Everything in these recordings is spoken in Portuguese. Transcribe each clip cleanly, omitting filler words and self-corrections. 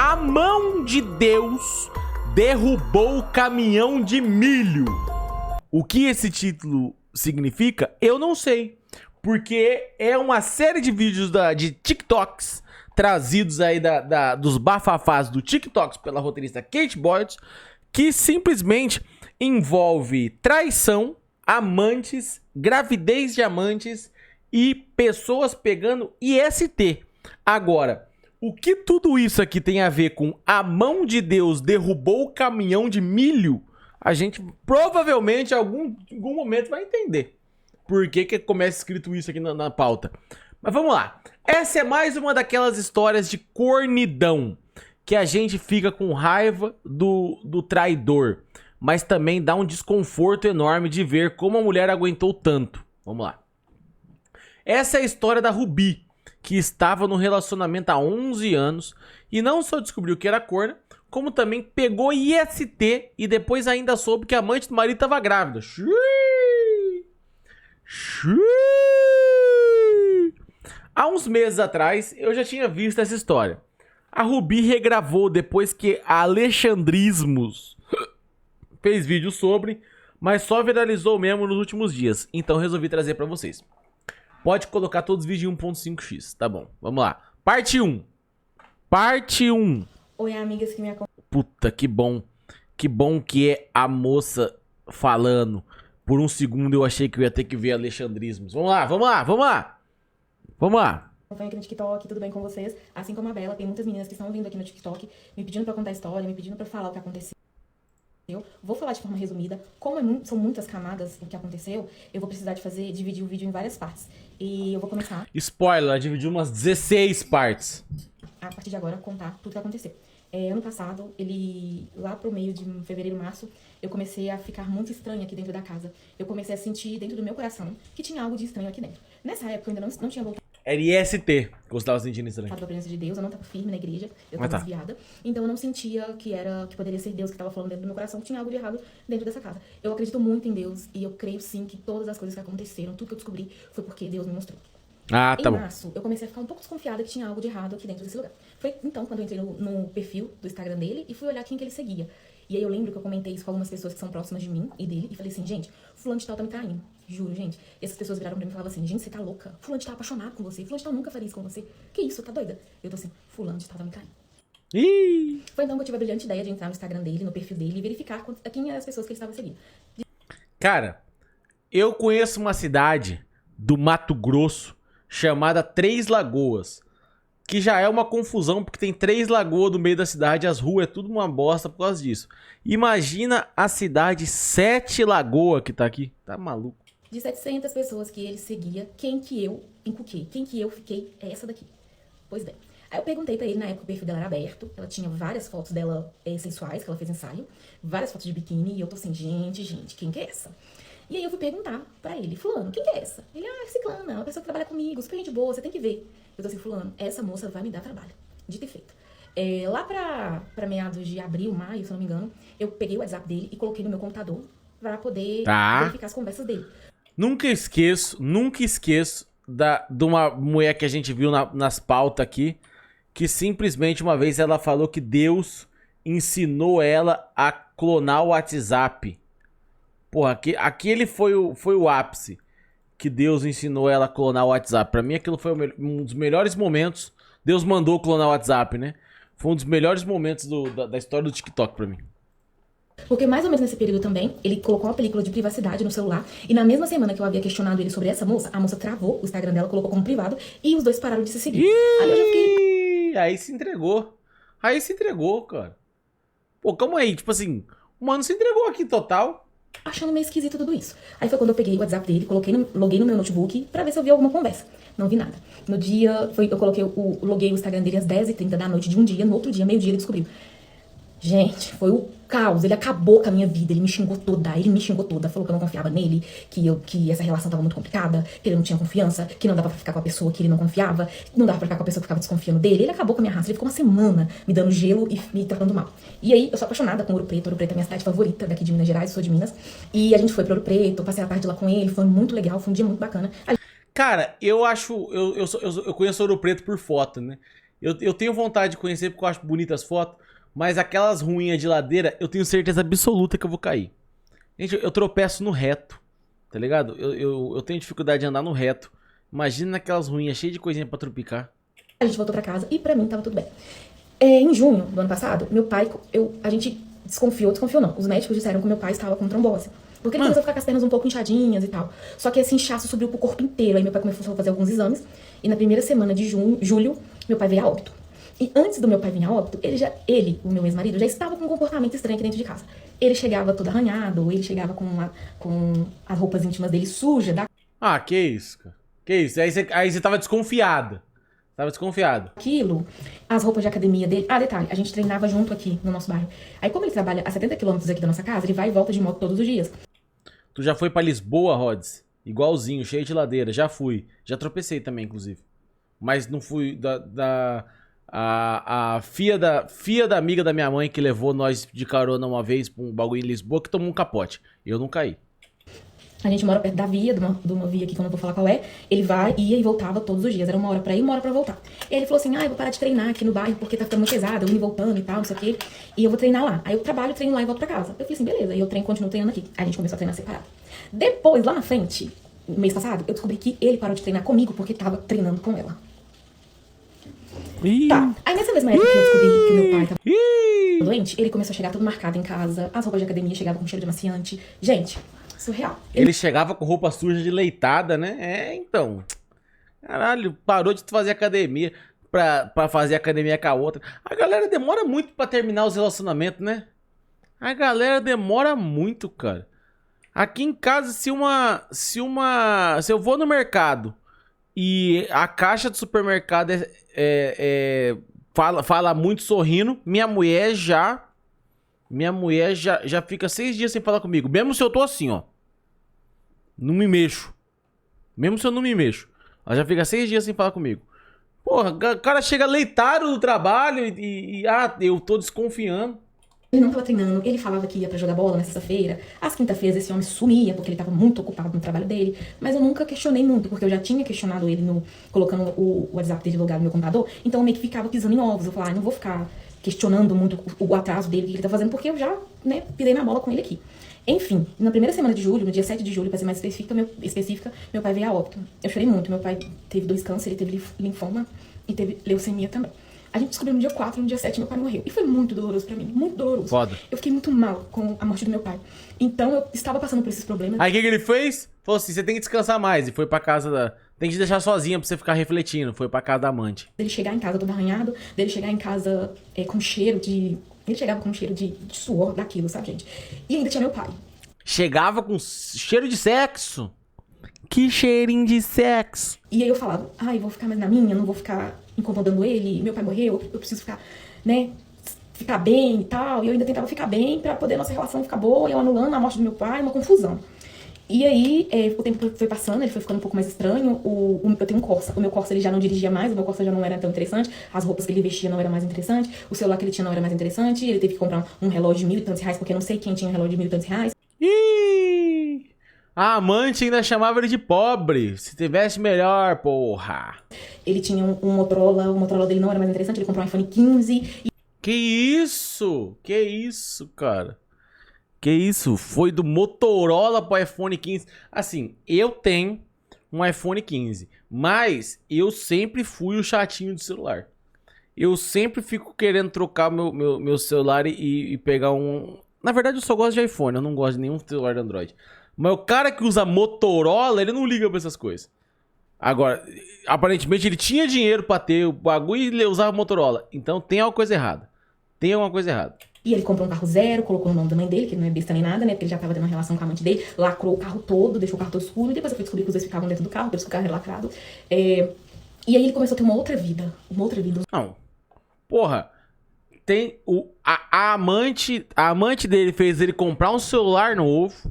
A mão de Deus derrubou o caminhão de milho. O que esse título significa, eu não sei. Porque é uma série de vídeos de TikToks trazidos aí dos bafafás do TikToks pela roteirista Kate Boyd, que simplesmente envolve traição, amantes, gravidez de amantes e pessoas pegando IST. Agora, o que tudo isso aqui tem a ver com a mão de Deus derrubou o caminhão de milho, a gente provavelmente em algum momento vai entender por que começa escrito isso aqui na pauta. Mas vamos lá. Essa é mais uma daquelas histórias de cornidão que a gente fica com raiva do traidor, mas também dá um desconforto enorme de ver como a mulher aguentou tanto. Vamos lá. Essa é a história da Ruby, que estava no relacionamento há 11 anos e não só descobriu que era corna, como também pegou IST e depois ainda soube que a amante do marido estava grávida. Há uns meses atrás eu já tinha visto essa história. A Ruby regravou depois que a Alexandrismos fez vídeo sobre, mas só viralizou mesmo nos últimos dias. Então resolvi trazer pra vocês. Pode colocar todos os vídeos em 1.5x, tá bom? Vamos lá. Parte 1. Parte 1. Oi, amigas que me acompanham. Puta, que bom. Que bom que é a moça falando. Por um segundo eu achei que eu ia ter que ver Alexandrismos. Vamos lá, vamos lá, vamos lá. Vamos lá. Acompanho aqui no TikTok, tudo bem com vocês? Assim como a Bela, tem muitas meninas que estão vindo aqui no TikTok me pedindo pra contar a história, me pedindo pra falar o que aconteceu. Vou falar de forma resumida. Como são muitas camadas o que aconteceu, eu vou precisar dividir o vídeo em várias partes. E eu vou começar, Spoiler, ela dividiu umas 16 partes. a partir de agora, contar tudo o que aconteceu. Ano passado, lá pro meio de fevereiro, março, eu comecei a ficar muito estranha aqui dentro da casa. Eu comecei a sentir dentro do meu coração que tinha algo de estranho aqui dentro. Nessa época, eu ainda não tinha voltado Era IST que você tava sentindo isso também. pra presença de Deus, eu não tava firme na igreja, eu Ah, tava tá. desviada. Então eu não sentia que poderia ser Deus que tava falando dentro do meu coração, que tinha algo de errado dentro dessa casa. Eu acredito muito em Deus e eu creio sim que todas as coisas que aconteceram, tudo que eu descobri, foi porque Deus me mostrou. Ah, tá Em bom. março, eu comecei a ficar um pouco desconfiada que tinha algo de errado aqui dentro desse lugar. Foi então quando eu entrei no perfil do Instagram dele e fui olhar quem que ele seguia. E aí eu lembro que eu comentei isso com algumas pessoas que são próximas de mim e dele, e falei assim, gente, fulano de tal tá me traindo. Juro, gente. E essas pessoas viraram pra mim e falavam assim, gente, você tá louca? Fulano de tal apaixonado com você. Fulano de tal nunca faria isso com você. Que isso, tá doida? Eu tô assim, fulano de tal tá me traindo. Ih! Foi então que eu tive a brilhante ideia de entrar no Instagram dele, no perfil dele, e verificar quem eram as pessoas que ele estava seguindo. Cara, eu conheço uma cidade do Mato Grosso chamada Três Lagoas, que já é uma confusão porque tem 3 lagoas no meio da cidade, as ruas é tudo uma bosta por causa disso. Imagina a cidade Sete Lagoas que tá aqui, tá maluco. De 700 pessoas que ele seguia, quem que eu encuquei? Quem que eu fiquei? É essa daqui. Pois bem. Aí eu perguntei pra ele, na época o perfil dela era aberto, ela tinha várias fotos dela sensuais, que ela fez ensaio, várias fotos de biquíni, e eu tô assim, gente, quem que é essa? E aí eu fui perguntar pra ele, fulano, quem que é essa? Ele, ciclana, é uma pessoa que trabalha comigo, super gente boa, você tem que ver. Eu tô assim, fulano, essa moça vai me dar trabalho. Dito e feito. Lá pra meados de abril, maio, se eu não me engano, eu peguei o WhatsApp dele e coloquei no meu computador pra poder verificar as conversas dele. Nunca esqueço de uma mulher que a gente viu nas pautas aqui, que simplesmente uma vez ela falou que Deus ensinou ela a clonar o WhatsApp. Porra, aquele foi o ápice que Deus ensinou ela a clonar o WhatsApp. Pra mim aquilo foi um dos melhores momentos. Deus mandou clonar o WhatsApp, né? Foi um dos melhores momentos da história do TikTok pra mim. Porque mais ou menos nesse período também, ele colocou uma película de privacidade no celular. E na mesma semana que eu havia questionado ele sobre essa moça, a moça travou o Instagram dela, colocou como privado. E os dois pararam de se seguir. Aí eu já fiquei... Aí se entregou. Aí se entregou, cara. Pô, calma aí. Tipo assim, o mano se entregou aqui total. achando meio esquisito tudo isso. Aí foi quando eu peguei o WhatsApp dele, loguei no meu notebook pra ver se eu vi alguma conversa. Não vi nada. No dia, eu loguei o Instagram dele às 10h30 da noite de um dia, no outro dia, meio-dia, ele descobriu. Gente, foi o caos, ele acabou com a minha vida, ele me xingou toda, falou que eu não confiava nele, que essa relação tava muito complicada, que ele não tinha confiança, que não dava pra ficar com a pessoa que ele não confiava, não dava pra ficar com a pessoa que ficava desconfiando dele. Ele acabou com a minha raça, ele ficou uma semana me dando gelo e me tratando mal. E aí, eu sou apaixonada com Ouro Preto é minha cidade favorita daqui de Minas Gerais, eu sou de Minas, e a gente foi pro Ouro Preto, passei a tarde lá com ele, foi muito legal, foi um dia muito bacana. Cara, eu acho, eu conheço Ouro Preto por foto, né? Eu tenho vontade de conhecer porque eu acho bonitas as fotos, mas aquelas ruínas de ladeira, eu tenho certeza absoluta que eu vou cair. Gente, eu tropeço no reto, tá ligado? Eu tenho dificuldade de andar no reto. Imagina naquelas ruínas cheias de coisinha pra tropicar. A gente voltou pra casa e pra mim tava tudo bem. Em junho do ano passado, meu pai, a gente desconfiou não. Os médicos disseram que meu pai estava com trombose. Porque ele começou a ficar com as pernas um pouco inchadinhas e tal. Só que esse inchaço subiu pro corpo inteiro. Aí meu pai começou a fazer alguns exames. E na primeira semana de julho, meu pai veio a óbito. E antes do meu pai vir a óbito, o meu ex-marido, já estava com um comportamento estranho aqui dentro de casa. Ele chegava todo arranhado, ele chegava com as roupas íntimas dele sujas. Ah, que isso, cara. Que isso? Aí você tava desconfiada. Tava desconfiado. Aquilo, as roupas de academia dele. Ah, detalhe, a gente treinava junto aqui no nosso bairro. Aí, como ele trabalha a 70 quilômetros aqui da nossa casa, ele vai e volta de moto todos os dias. Tu já foi pra Lisboa, Rods? Igualzinho, cheio de ladeira. Já fui. Já tropecei também, inclusive. Mas não fui a filha da amiga da minha mãe que levou nós de carona uma vez pra um bagulho em Lisboa que tomou um capote. Eu não caí. A gente mora perto da via, de uma via aqui que eu não vou falar qual é. Ele ia e voltava todos os dias. Era uma hora pra ir, uma hora pra voltar. E aí ele falou assim, eu vou parar de treinar aqui no bairro porque tá ficando muito pesado, eu indo e voltando e tal, não sei o quê. E eu vou treinar lá. Aí eu trabalho, treino lá e volto pra casa. Eu falei assim, beleza. E eu continuo treinando aqui. Aí a gente começou a treinar separado. Depois, lá na frente, no mês passado, eu descobri que ele parou de treinar comigo porque tava treinando com ela. Tá. Aí nessa mesma época que eu descobri que meu pai tava doente, ele começou a chegar todo marcado em casa. As roupas de academia chegavam com cheiro de amaciante. Gente, surreal. Ele chegava com roupa suja de leitada, né? Então. Caralho, parou de fazer academia pra fazer academia com a outra. A galera demora muito pra terminar os relacionamentos, né? A galera demora muito, cara. Aqui em casa, se eu vou no mercado e a caixa do supermercado fala muito sorrindo, minha mulher já fica 6 dias sem falar comigo. Mesmo se eu tô assim, ó. Não me mexo. Mesmo se eu não me mexo. Ela já fica 6 dias sem falar comigo. Porra, o cara chega leitado do trabalho eu tô desconfiando. Ele não tava treinando, ele falava que ia pra jogar bola na sexta-feira. Às quinta-feiras esse homem sumia, porque ele tava muito ocupado no trabalho dele. Mas eu nunca questionei muito, porque eu já tinha questionado ele colocando o WhatsApp dele logado no meu computador. Então eu meio que ficava pisando em ovos. Eu falava, não vou ficar questionando muito o atraso dele, o que ele tá fazendo, porque eu já, pisei na bola com ele aqui. Enfim, na primeira semana de julho, no dia 7 de julho, pra ser mais específica, meu pai veio a óbito. Eu chorei muito, meu pai teve 2 cânceres, ele teve linfoma e teve leucemia também. A gente descobriu no dia 4, no dia 7, meu pai morreu. E foi muito doloroso pra mim, muito doloroso. Foda. Eu fiquei muito mal com a morte do meu pai. Então eu estava passando por esses problemas. Aí o que ele fez? Falou assim, você tem que descansar mais. E foi pra casa da... Tem que te deixar sozinha pra você ficar refletindo. Foi pra casa da amante. Dele chegar em casa todo arranhado, dele chegar em casa com cheiro de... Ele chegava com cheiro de suor daquilo, sabe, gente? E ainda tinha meu pai. Chegava com cheiro de sexo? Que cheirinho de sexo? E aí eu falava, eu vou ficar mais na minha, não vou ficar incomodando ele, meu pai morreu, eu preciso ficar, ficar bem e tal. E eu ainda tentava ficar bem pra poder a nossa relação ficar boa, e eu anulando a morte do meu pai, uma confusão. E aí, o tempo foi passando, ele foi ficando um pouco mais estranho. Eu tenho um Corsa, o meu Corsa ele já não dirigia mais, o meu Corsa já não era tão interessante, as roupas que ele vestia não eram mais interessantes, o celular que ele tinha não era mais interessante, ele teve que comprar um relógio de R$1.000 e tantos, porque eu não sei quem tinha um relógio de R$1.000 e tantos. Ih! A amante ainda chamava ele de pobre. Se tivesse melhor, porra. Ele tinha um Motorola, o Motorola dele não era mais interessante, ele comprou um iPhone 15. Que isso? Que isso, cara? Que isso? Foi do Motorola pro iPhone 15. Assim, eu tenho um iPhone 15, mas eu sempre fui o chatinho do celular. Eu sempre fico querendo trocar meu celular e pegar um... Na verdade, eu só gosto de iPhone, eu não gosto de nenhum celular de Android. Mas o cara que usa Motorola, ele não liga pra essas coisas. Agora, aparentemente ele tinha dinheiro pra ter o bagulho e ele usava Motorola. Então tem alguma coisa errada. Tem alguma coisa errada. E ele comprou um carro zero, colocou o nome da mãe dele, que não é besta nem nada, porque ele já tava tendo uma relação com a amante dele, lacrou o carro todo, deixou o carro todo escuro, e depois eu fui descobrir que os dois ficavam dentro do carro, depois que o carro era lacrado. E aí ele começou a ter uma outra vida. Não. Porra, tem a amante dele fez ele comprar um celular novo,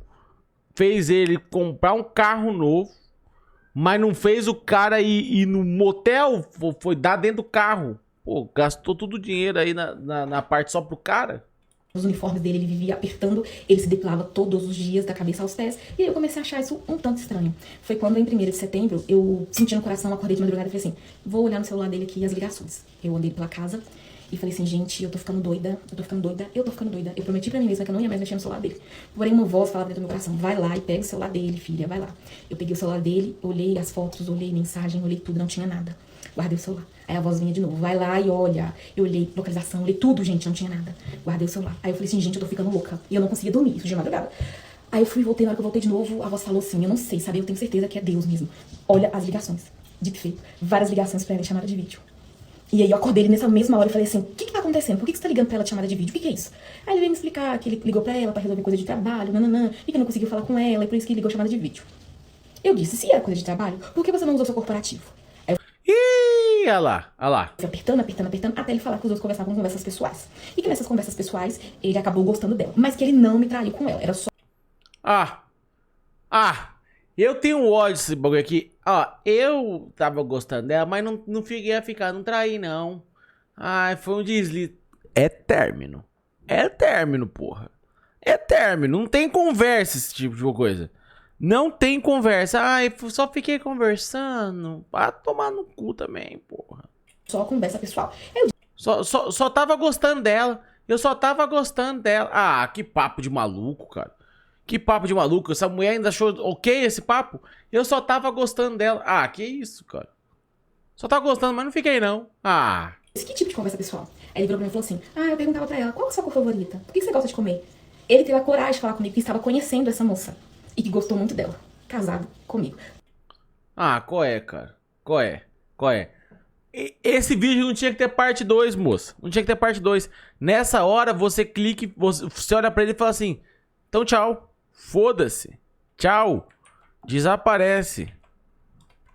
fez ele comprar um carro novo, mas não fez o cara ir no motel, foi dar dentro do carro. Pô, gastou todo o dinheiro aí na parte só pro cara. Os uniformes dele, ele vivia apertando, ele se depilava todos os dias, da cabeça aos pés. E aí eu comecei a achar isso um tanto estranho. Foi quando, em 1º de setembro, eu senti no coração, acordei de madrugada e falei assim, vou olhar no celular dele aqui as ligações. Eu andei pela casa e falei assim, gente, eu tô ficando doida, eu tô ficando doida, eu tô ficando doida. Eu prometi pra mim mesma que eu não ia mais mexer no celular dele. Porém, uma voz falava dentro do meu coração, vai lá e pega o celular dele, filha, vai lá. Eu peguei o celular dele, olhei as fotos, olhei mensagem, olhei tudo, não tinha nada. Guardei o celular. Aí a voz vinha de novo, vai lá e olha. Eu olhei localização, olhei tudo, gente, não tinha nada. Guardei o celular. Aí eu falei assim, gente, eu tô ficando louca. E eu não conseguia dormir, isso de madrugada. Aí eu fui, voltei, na hora que eu voltei de novo, a voz falou assim, eu não sei, sabe? Eu tenho certeza que é Deus mesmo. Olha as ligações. Dito e feito. Várias ligações pra ela em chamada de vídeo. E aí eu acordei ele nessa mesma hora e falei assim, o que tá acontecendo? Por que você tá ligando pra ela de chamada de vídeo? O que é isso? Aí ele veio me explicar que ele ligou pra ela pra resolver coisa de trabalho, nananã, e que não conseguiu falar com ela, e por isso que ligou chamada de vídeo. Eu disse, se era coisa de trabalho, por que você não usou seu corporativo? Ih, olha lá, olha lá. Foi apertando, até ele falar que os dois conversavam conversas pessoais. E que nessas conversas pessoais, ele acabou gostando dela. Mas que ele não me traiu com ela, era só... Eu tenho ódio desse bagulho aqui. Eu tava gostando dela, mas não fiquei a ficar, não traí, não. Ai, foi um deslize. É término. É término, porra. É término. Não tem conversa esse tipo de coisa. Não tem conversa. Ai, só fiquei conversando. Pra tomar no cu também, porra. Só conversa pessoal. Só tava gostando dela. Eu só tava gostando dela. Ah, que papo de maluco, cara. Que papo de maluco. Essa mulher ainda achou ok esse papo? Eu só tava gostando dela. Ah, que isso, cara. Só tava gostando, mas não fiquei, não. Ah. Que tipo de conversa pessoal? Aí ele virou pra mim e falou assim, eu perguntava pra ela, qual é a sua cor favorita? Por que você gosta de comer? Ele teve a coragem de falar comigo que estava conhecendo essa moça. E que gostou muito dela. Casado comigo. Qual é, cara? Qual é? Esse vídeo não tinha que ter parte 2, moça. Não tinha que ter parte 2. Nessa hora, você clica, você olha pra ele e fala assim, então tchau. Foda-se. Tchau. Desaparece.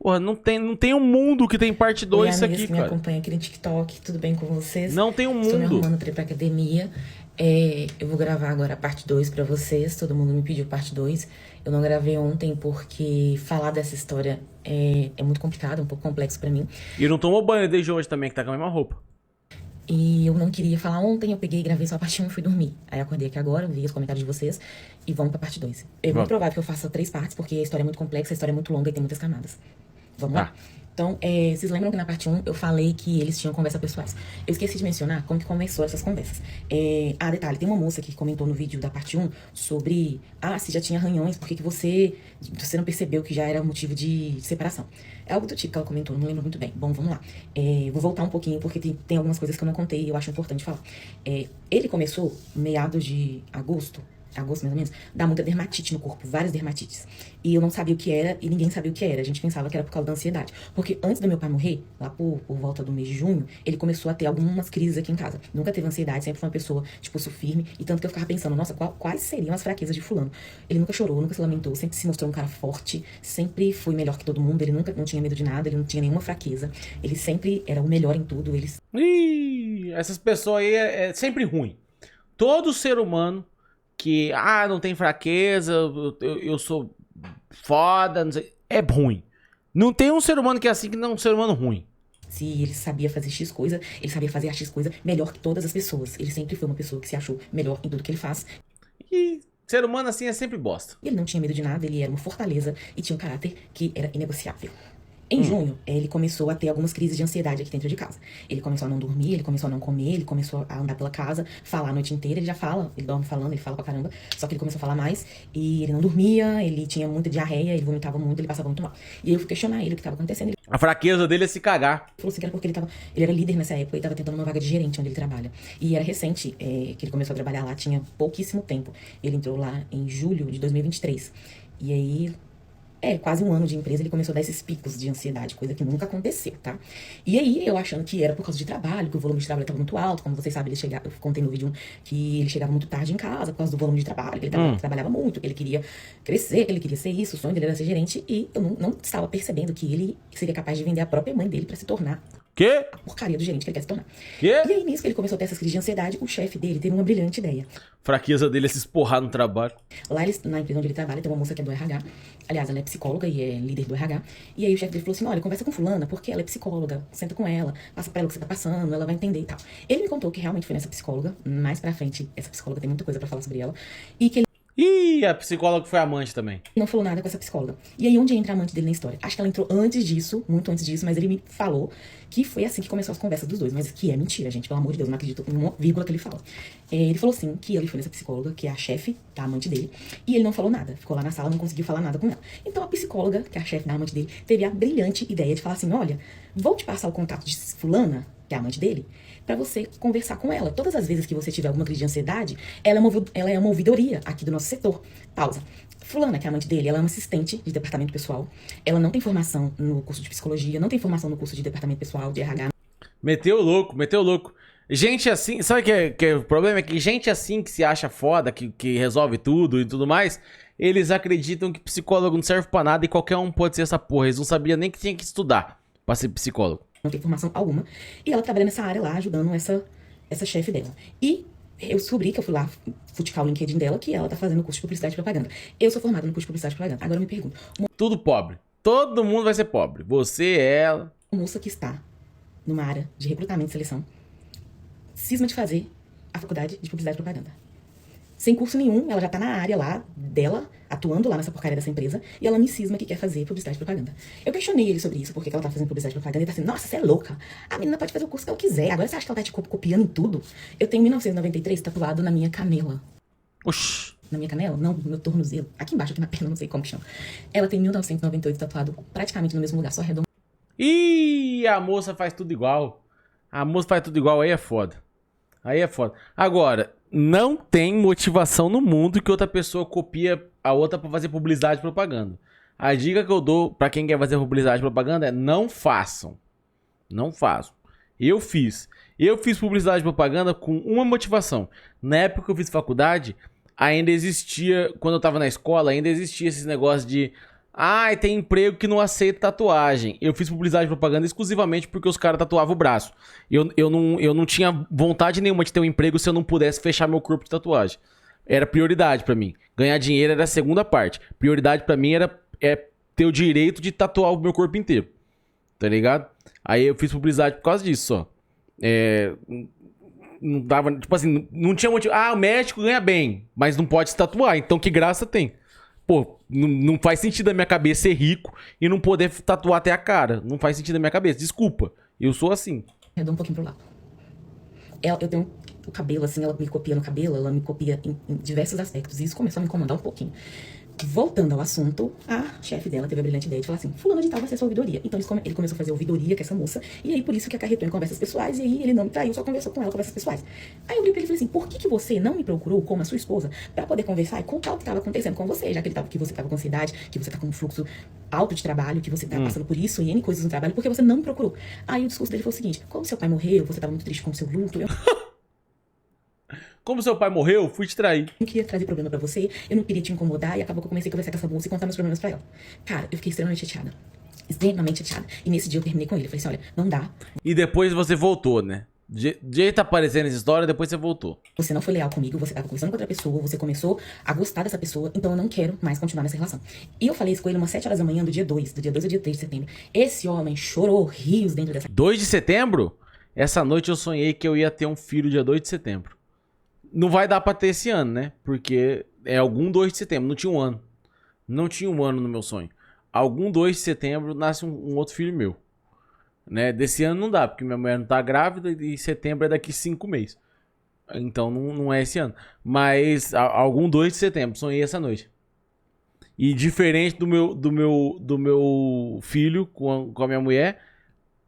Porra, não tem um mundo que tem parte 2 isso aqui, que cara. me acompanha aqui no TikTok, tudo bem com vocês? Não tem um Estou me mundo. arrumando pra ir pra academia. Eu vou gravar agora a parte 2 pra vocês. Todo mundo me pediu parte 2. Eu não gravei ontem porque falar dessa história é muito complicado, um pouco complexo pra mim. E não tomou banho desde hoje também, que tá com a mesma roupa. E eu não queria falar ontem, eu peguei e gravei só a parte 1 e fui dormir. Aí eu acordei aqui agora, vi os comentários de vocês e vamos pra parte 2. É muito provável que eu faça 3 partes, porque a história é muito complexa, a história é muito longa e tem muitas camadas. Vamos lá? Então, vocês lembram que na parte 1 eu falei que eles tinham conversas pessoais. Eu esqueci de mencionar como que começou essas conversas. Detalhe, tem uma moça que comentou no vídeo da parte 1 sobre, se já tinha arranhões, por que você não percebeu que já era motivo de separação? É algo do tipo que ela comentou, não lembro muito bem. Bom, vamos lá. Vou voltar um pouquinho, porque tem algumas coisas que eu não contei e eu acho importante falar. Ele começou meados de agosto mais ou menos, dá muita dermatite no corpo, várias dermatites. E eu não sabia o que era e ninguém sabia o que era. A gente pensava que era por causa da ansiedade. Porque antes do meu pai morrer, lá por volta do mês de junho, ele começou a ter algumas crises aqui em casa. Nunca teve ansiedade, sempre foi uma pessoa, pulso firme. E tanto que eu ficava pensando, nossa, quais seriam as fraquezas de fulano? Ele nunca chorou, nunca se lamentou, sempre se mostrou um cara forte, sempre foi melhor que todo mundo, ele nunca não tinha medo de nada, ele não tinha nenhuma fraqueza. Ele sempre era o melhor em tudo. Essas pessoas aí é sempre ruim. Todo ser humano que, não tem fraqueza, eu sou foda, não sei, é ruim. Não tem um ser humano que é assim que não é um ser humano ruim. Se ele sabia fazer X coisa, ele sabia fazer a X coisa melhor que todas as pessoas. Ele sempre foi uma pessoa que se achou melhor em tudo que ele faz. E ser humano assim é sempre bosta. Ele não tinha medo de nada, ele era uma fortaleza e tinha um caráter que era inegociável. Em junho, ele começou a ter algumas crises de ansiedade aqui dentro de casa. Ele começou a não dormir, ele começou a não comer, ele começou a andar pela casa, falar a noite inteira. Ele já fala, ele dorme falando, ele fala pra caramba. Só que ele começou a falar mais e ele não dormia, ele tinha muita diarreia, ele vomitava muito, ele passava muito mal. E aí eu fui questionar ele o que estava acontecendo. A fraqueza dele é se cagar. Ele falou assim que era porque ele era líder nessa época e estava tentando uma vaga de gerente onde ele trabalha. E era recente que ele começou a trabalhar lá, tinha pouquíssimo tempo. Ele entrou lá em julho de 2023. E aí... quase um ano de empresa, ele começou a dar esses picos de ansiedade, coisa que nunca aconteceu, tá? E aí, eu achando que era por causa de trabalho, que o volume de trabalho estava muito alto, como vocês sabem, eu contei no vídeo que ele chegava muito tarde em casa por causa do volume de trabalho, que ele trabalhava muito, que ele queria crescer, que ele queria ser isso, o sonho dele era ser gerente, e eu não estava percebendo que ele seria capaz de vender a própria mãe dele para se tornar Quê? a porcaria do gerente que ele quer se tornar. Quê? E aí, nisso que ele começou a ter essas crises de ansiedade, o chefe dele teve uma brilhante ideia. Fraqueza dele é se esporrar no trabalho. Lá na empresa onde ele trabalha, tem uma moça que é do RH. Aliás, ela é psicóloga e é líder do RH. E aí o chefe dele falou assim, olha, conversa com fulana, porque ela é psicóloga. Senta com ela, passa pra ela o que você tá passando, ela vai entender e tal. Ele me contou que realmente foi nessa psicóloga. Mais pra frente, essa psicóloga tem muita coisa pra falar sobre ela. E que ele Ih, a psicóloga foi amante também. não falou nada com essa psicóloga. E aí, onde entra a amante dele na história? Acho que ela entrou antes disso, muito antes disso, mas ele me falou que foi assim que começou as conversas dos dois. Mas que é mentira, gente, pelo amor de Deus, não acredito em uma vírgula que ele fala. Ele falou assim, que ele foi nessa psicóloga, que é a chefe da amante dele, e ele não falou nada. Ficou lá na sala, não conseguiu falar nada com ela. Então, a psicóloga, que é a chefe da amante dele, teve a brilhante ideia de falar assim, olha, vou te passar o contato de fulana, que é a amante dele, pra você conversar com ela. Todas as vezes que você tiver alguma crise de ansiedade, ela é uma ouvidoria aqui do nosso setor. Pausa. Fulana, que é a amante dele, ela é uma assistente de departamento pessoal. Ela não tem formação no curso de psicologia, não tem formação no curso de departamento pessoal, de RH. Meteu o louco, meteu o louco. Gente assim, sabe que o problema é que gente assim que se acha foda, que resolve tudo e tudo mais, eles acreditam que psicólogo não serve pra nada e qualquer um pode ser essa porra. Eles não sabiam nem que tinha que estudar pra ser psicólogo. Não tem formação alguma. E ela trabalha nessa área lá, ajudando essa chefe dela. E eu descobri que eu fui lá futicar o LinkedIn dela, que ela tá fazendo curso de publicidade e propaganda. Eu sou formada no curso de publicidade e propaganda. Agora eu me pergunto, Tudo pobre. Todo mundo vai ser pobre. Você, ela. uma moça que está numa área de recrutamento e seleção cisma de fazer a faculdade de publicidade e propaganda. Sem curso nenhum, ela já tá na área lá dela, atuando lá nessa porcaria dessa empresa, e ela me cisma que quer fazer publicidade e propaganda. Eu questionei ele sobre isso, porque ela tá fazendo publicidade e propaganda, e ele tá assim, nossa, você é louca. A menina pode fazer o curso que ela quiser, agora você acha que ela tá te copiando em tudo? Eu tenho 1993 tatuado na minha canela. Oxi. Na minha canela? Não, no meu tornozelo. Aqui embaixo, aqui na perna, não sei como que chama. Ela tem 1998 tatuado praticamente no mesmo lugar, só redondo. Ih, a moça faz tudo igual. A moça faz tudo igual, aí é foda. Aí é foda. Agora, não tem motivação no mundo que outra pessoa copia a outra pra fazer publicidade e propaganda. A dica que eu dou pra quem quer fazer publicidade e propaganda é não façam. Não façam. Eu fiz publicidade e propaganda com uma motivação. Na época que eu fiz faculdade, ainda existia, quando eu tava na escola, ainda existia esses negócios de tem emprego que não aceita tatuagem. Eu fiz publicidade e propaganda exclusivamente porque os caras tatuavam o braço. Eu não tinha vontade nenhuma de ter um emprego se eu não pudesse fechar meu corpo de tatuagem. Era prioridade pra mim. Ganhar dinheiro era a segunda parte. Prioridade pra mim era ter o direito de tatuar o meu corpo inteiro. Tá ligado? Aí eu fiz publicidade por causa disso só. Não dava, tipo assim, não tinha motivo. O médico ganha bem, mas não pode se tatuar. Então que graça tem? Pô, não faz sentido na minha cabeça ser rico e não poder tatuar até a cara. Não faz sentido na minha cabeça. Desculpa. Eu sou assim. Arredou um pouquinho pro lado. Eu tenho o cabelo, assim, ela me copia no cabelo, ela me copia em diversos aspectos. E isso começou a me incomodar um pouquinho. Voltando ao assunto, a chefe dela teve a brilhante ideia de falar assim, fulano de tal vai ser sua ouvidoria. Então ele começou a fazer ouvidoria com essa moça, e aí por isso que acarretou em conversas pessoais, e aí ele não me traiu, só conversou com ela, conversas pessoais. Aí eu virei pra ele e falei assim, por que você não me procurou como a sua esposa pra poder conversar e contar o que tava acontecendo com você, já que você tava com ansiedade, que você tá com um fluxo alto de trabalho, que você tá passando por isso e N coisas no trabalho, porque você não me procurou. Aí o discurso dele foi o seguinte, como seu pai morreu, você tava muito triste com o seu luto, Como seu pai morreu, fui te trair. não queria trazer problema pra você, eu não queria te incomodar, e acabou que eu comecei a conversar com essa moça e contar meus problemas pra ela. Cara, eu fiquei extremamente chateada. Extremamente chateada. E nesse dia eu terminei com ele. Eu falei assim, olha, não dá. E depois você voltou, né? De jeito aparecendo essa história, depois você voltou. Você não foi leal comigo, você tava conversando com outra pessoa, você começou a gostar dessa pessoa, então eu não quero mais continuar nessa relação. E eu falei isso com ele umas 7 horas da manhã do dia 2 ao dia 3 de setembro. Esse homem chorou rios dentro dessa... 2 de setembro? Essa noite eu sonhei que eu ia ter um filho dia 2 de setembro. Não vai dar pra ter esse ano, né? Porque é algum 2 de setembro, não tinha um ano. Não tinha um ano no meu sonho. Algum 2 de setembro nasce um outro filho meu. Né? Desse ano não dá, porque minha mulher não tá grávida e setembro é daqui 5 meses. Então não é esse ano. Mas algum 2 de setembro, sonhei essa noite. E diferente do meu filho com a minha mulher,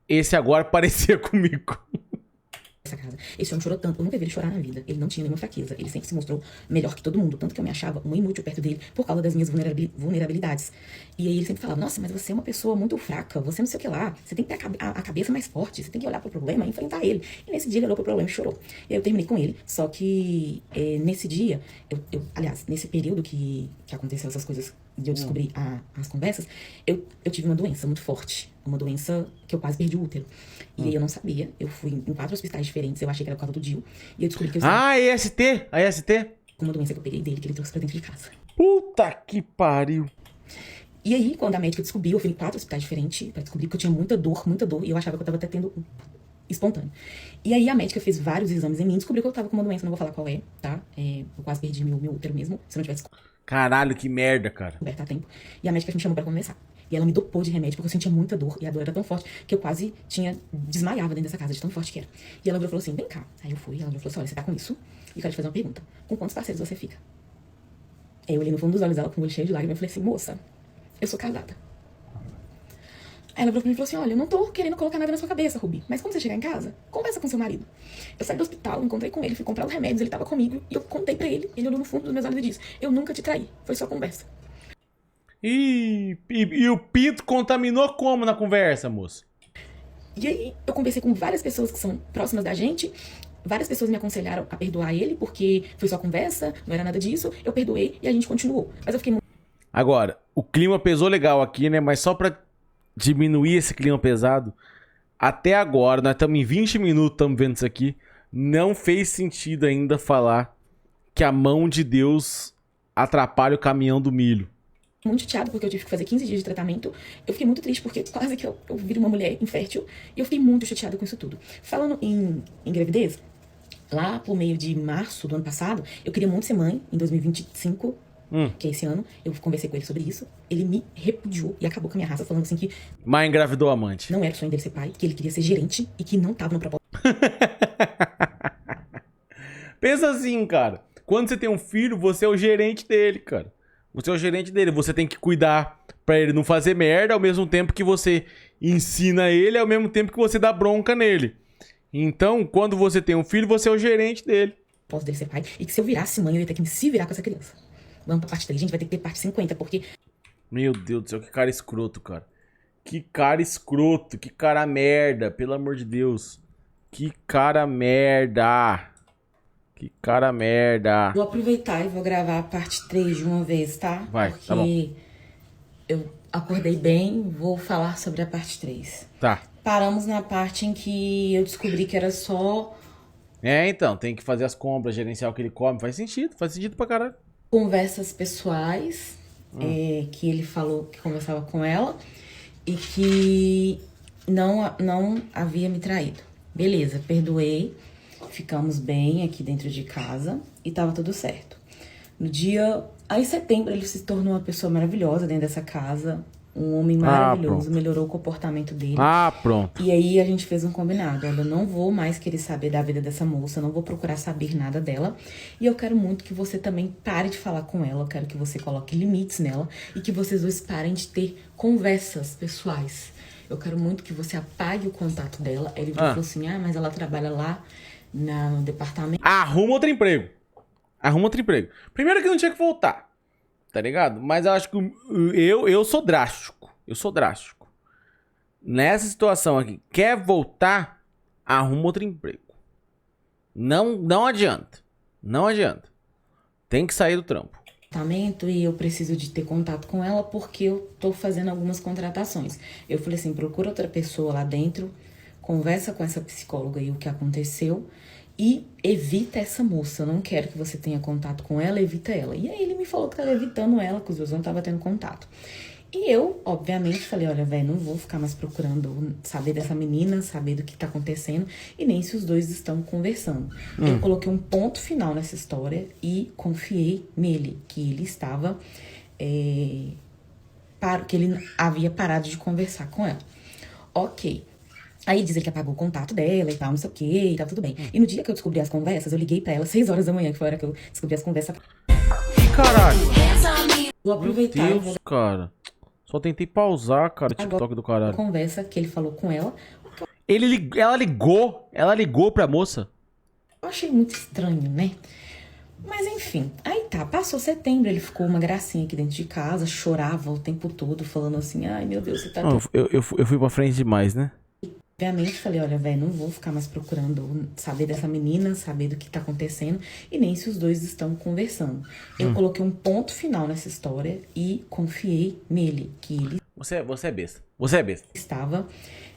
esse agora parecia comigo. Essa casa. Esse homem chorou tanto, eu nunca vi ele chorar na vida. Ele não tinha nenhuma fraqueza, ele sempre se mostrou melhor que todo mundo, tanto que eu me achava uma inútil perto dele por causa das minhas vulnerabilidades. E aí ele sempre falava, nossa, mas você é uma pessoa muito fraca, você não sei o que lá, você tem que ter a cabeça mais forte, você tem que olhar pro problema e enfrentar ele. E nesse dia ele olhou pro problema e chorou. E aí eu terminei com ele, só que nesse dia, aliás, nesse período que aconteceu essas coisas de eu descobrir as conversas, eu tive uma doença muito forte. Uma doença que eu quase perdi o útero. E aí eu não sabia. Eu fui em 4 hospitais diferentes. Eu achei que era por causa do DIU. E eu descobri que eu estava Ah, EST? A EST? com uma doença que eu peguei dele, que ele trouxe pra dentro de casa. Puta que pariu. E aí, quando a médica descobriu, eu fui em 4 hospitais diferentes pra descobrir que eu tinha muita dor. E eu achava que eu tava até tendo espontâneo. E aí a médica fez vários exames em mim, descobriu que eu tava com uma doença, não vou falar qual é, tá? Eu quase perdi meu útero mesmo, se eu não tivesse Caralho, que merda, cara. descoberto a tempo. E a médica me chamou pra conversar. E ela me dopou de remédio, porque eu sentia muita dor. E a dor era tão forte que eu quase desmaiava dentro dessa casa, de tão forte que era. E ela falou assim, vem cá. Aí eu fui, ela falou assim, olha, você tá com isso? E eu quero te fazer uma pergunta. Com quantos parceiros você fica? Aí eu olhei no fundo dos olhos dela com o olho cheio de lágrimas e falei assim, moça, eu sou casada. Aí ela virou pra mim e falou assim, olha, eu não tô querendo colocar nada na sua cabeça, Rubi, mas quando você chegar em casa, conversa com seu marido. Eu saí do hospital, encontrei com ele, fui comprar os remédios, ele tava comigo, e eu contei pra ele, ele olhou no fundo dos meus olhos e disse, eu nunca te traí, foi só conversa. E o pinto contaminou como na conversa, moço? E aí eu conversei com várias pessoas que são próximas da gente, várias pessoas me aconselharam a perdoar ele, porque foi só conversa, não era nada disso, eu perdoei e a gente continuou. Mas eu fiquei muito Agora, o clima pesou legal aqui, né? Mas só pra diminuir esse clima pesado, até agora, nós estamos em 20 minutos, estamos vendo isso aqui, não fez sentido ainda falar que a mão de Deus atrapalha o caminhão do milho. chateada, porque eu tive que fazer 15 dias de tratamento. Eu fiquei muito triste, porque quase que eu viro uma mulher infértil. E eu fiquei muito chateada com isso tudo. Falando em gravidez, lá por meio de março do ano passado, eu queria muito ser mãe, em 2025, que é esse ano. Eu conversei com ele sobre isso. Ele me repudiou e acabou com a minha raça, falando assim que Mas engravidou a amante. não era o sonho dele ser pai, que ele queria ser gerente e que não tava no propósito Pensa assim, cara. Quando você tem um filho, você é o gerente dele, cara. Você é o gerente dele. Você tem que cuidar pra ele não fazer merda, ao mesmo tempo que você ensina ele, ao mesmo tempo que você dá bronca nele. Então, quando você tem um filho, você é o gerente dele. dele ser pai. E que se eu virasse mãe, eu ia ter que me se virar com essa criança. Vamos pra parte 3, gente, vai ter que ter parte 50, porque Meu Deus do céu, que cara escroto, cara. Que cara escroto, que cara merda, pelo amor de Deus. Que cara merda. Que cara merda. vou aproveitar e vou gravar a parte 3 de uma vez, tá? Vai, porque tá bom. eu acordei bem, vou falar sobre a parte 3. Tá. Paramos na parte em que eu descobri que era só Então, tem que fazer as compras, gerenciar o que ele come. Faz sentido pra caralho. conversas pessoais, que ele falou que conversava com ela e que não havia me traído. Beleza, perdoei, ficamos bem aqui dentro de casa e tava tudo certo. No dia... Aí em setembro ele se tornou uma pessoa maravilhosa dentro dessa casa, um homem maravilhoso, melhorou o comportamento dele. Pronto. E aí a gente fez um combinado. Olha, eu não vou mais querer saber da vida dessa moça, não vou procurar saber nada dela. E eu quero muito que você também pare de falar com ela. Eu quero que você coloque limites nela e que vocês dois parem de ter conversas pessoais. Eu quero muito que você apague o contato dela. Ele falou assim, mas ela trabalha lá no departamento. Arruma outro emprego. Primeiro que não tinha que voltar. Tá ligado? Mas eu acho que eu sou drástico. Nessa situação aqui, quer voltar, arruma outro emprego. Não adianta. Tem que sair do trampo. E eu preciso de ter contato com ela porque eu tô fazendo algumas contratações. Eu falei assim, procura outra pessoa lá dentro, conversa com essa psicóloga aí o que aconteceu e evita essa moça. Eu não quero que você tenha contato com ela, evita ela. E aí ele me falou que tava evitando ela, que os dois não estavam tendo contato. E eu, obviamente, falei, olha, velho, não vou ficar mais procurando saber dessa menina, saber do que tá acontecendo, e nem se os dois estão conversando. Eu coloquei um ponto final nessa história e confiei nele, que ele estava... que ele havia parado de conversar com ela. Ok. Aí diz ele que apagou o contato dela e tal, não sei o que, e tá tudo bem. E no dia que eu descobri as conversas, eu liguei pra ela 6 horas da manhã, que foi a hora que eu descobri as conversas. Que caralho? Vou aproveitar Meu Deus, cara. Só tentei pausar, cara, TikTok do a caralho. conversa que ele falou com ela. Ela ligou pra moça? Eu achei muito estranho, né? Mas enfim, aí tá, passou setembro, ele ficou uma gracinha aqui dentro de casa, chorava o tempo todo, falando assim, ai meu Deus, você tá... Eu fui pra frente demais, né? Obviamente, falei, olha, velho, não vou ficar mais procurando saber dessa menina, saber do que tá acontecendo, e nem se os dois estão conversando. Eu coloquei um ponto final nessa história e confiei nele, que ele Você é besta. Você é besta. estava...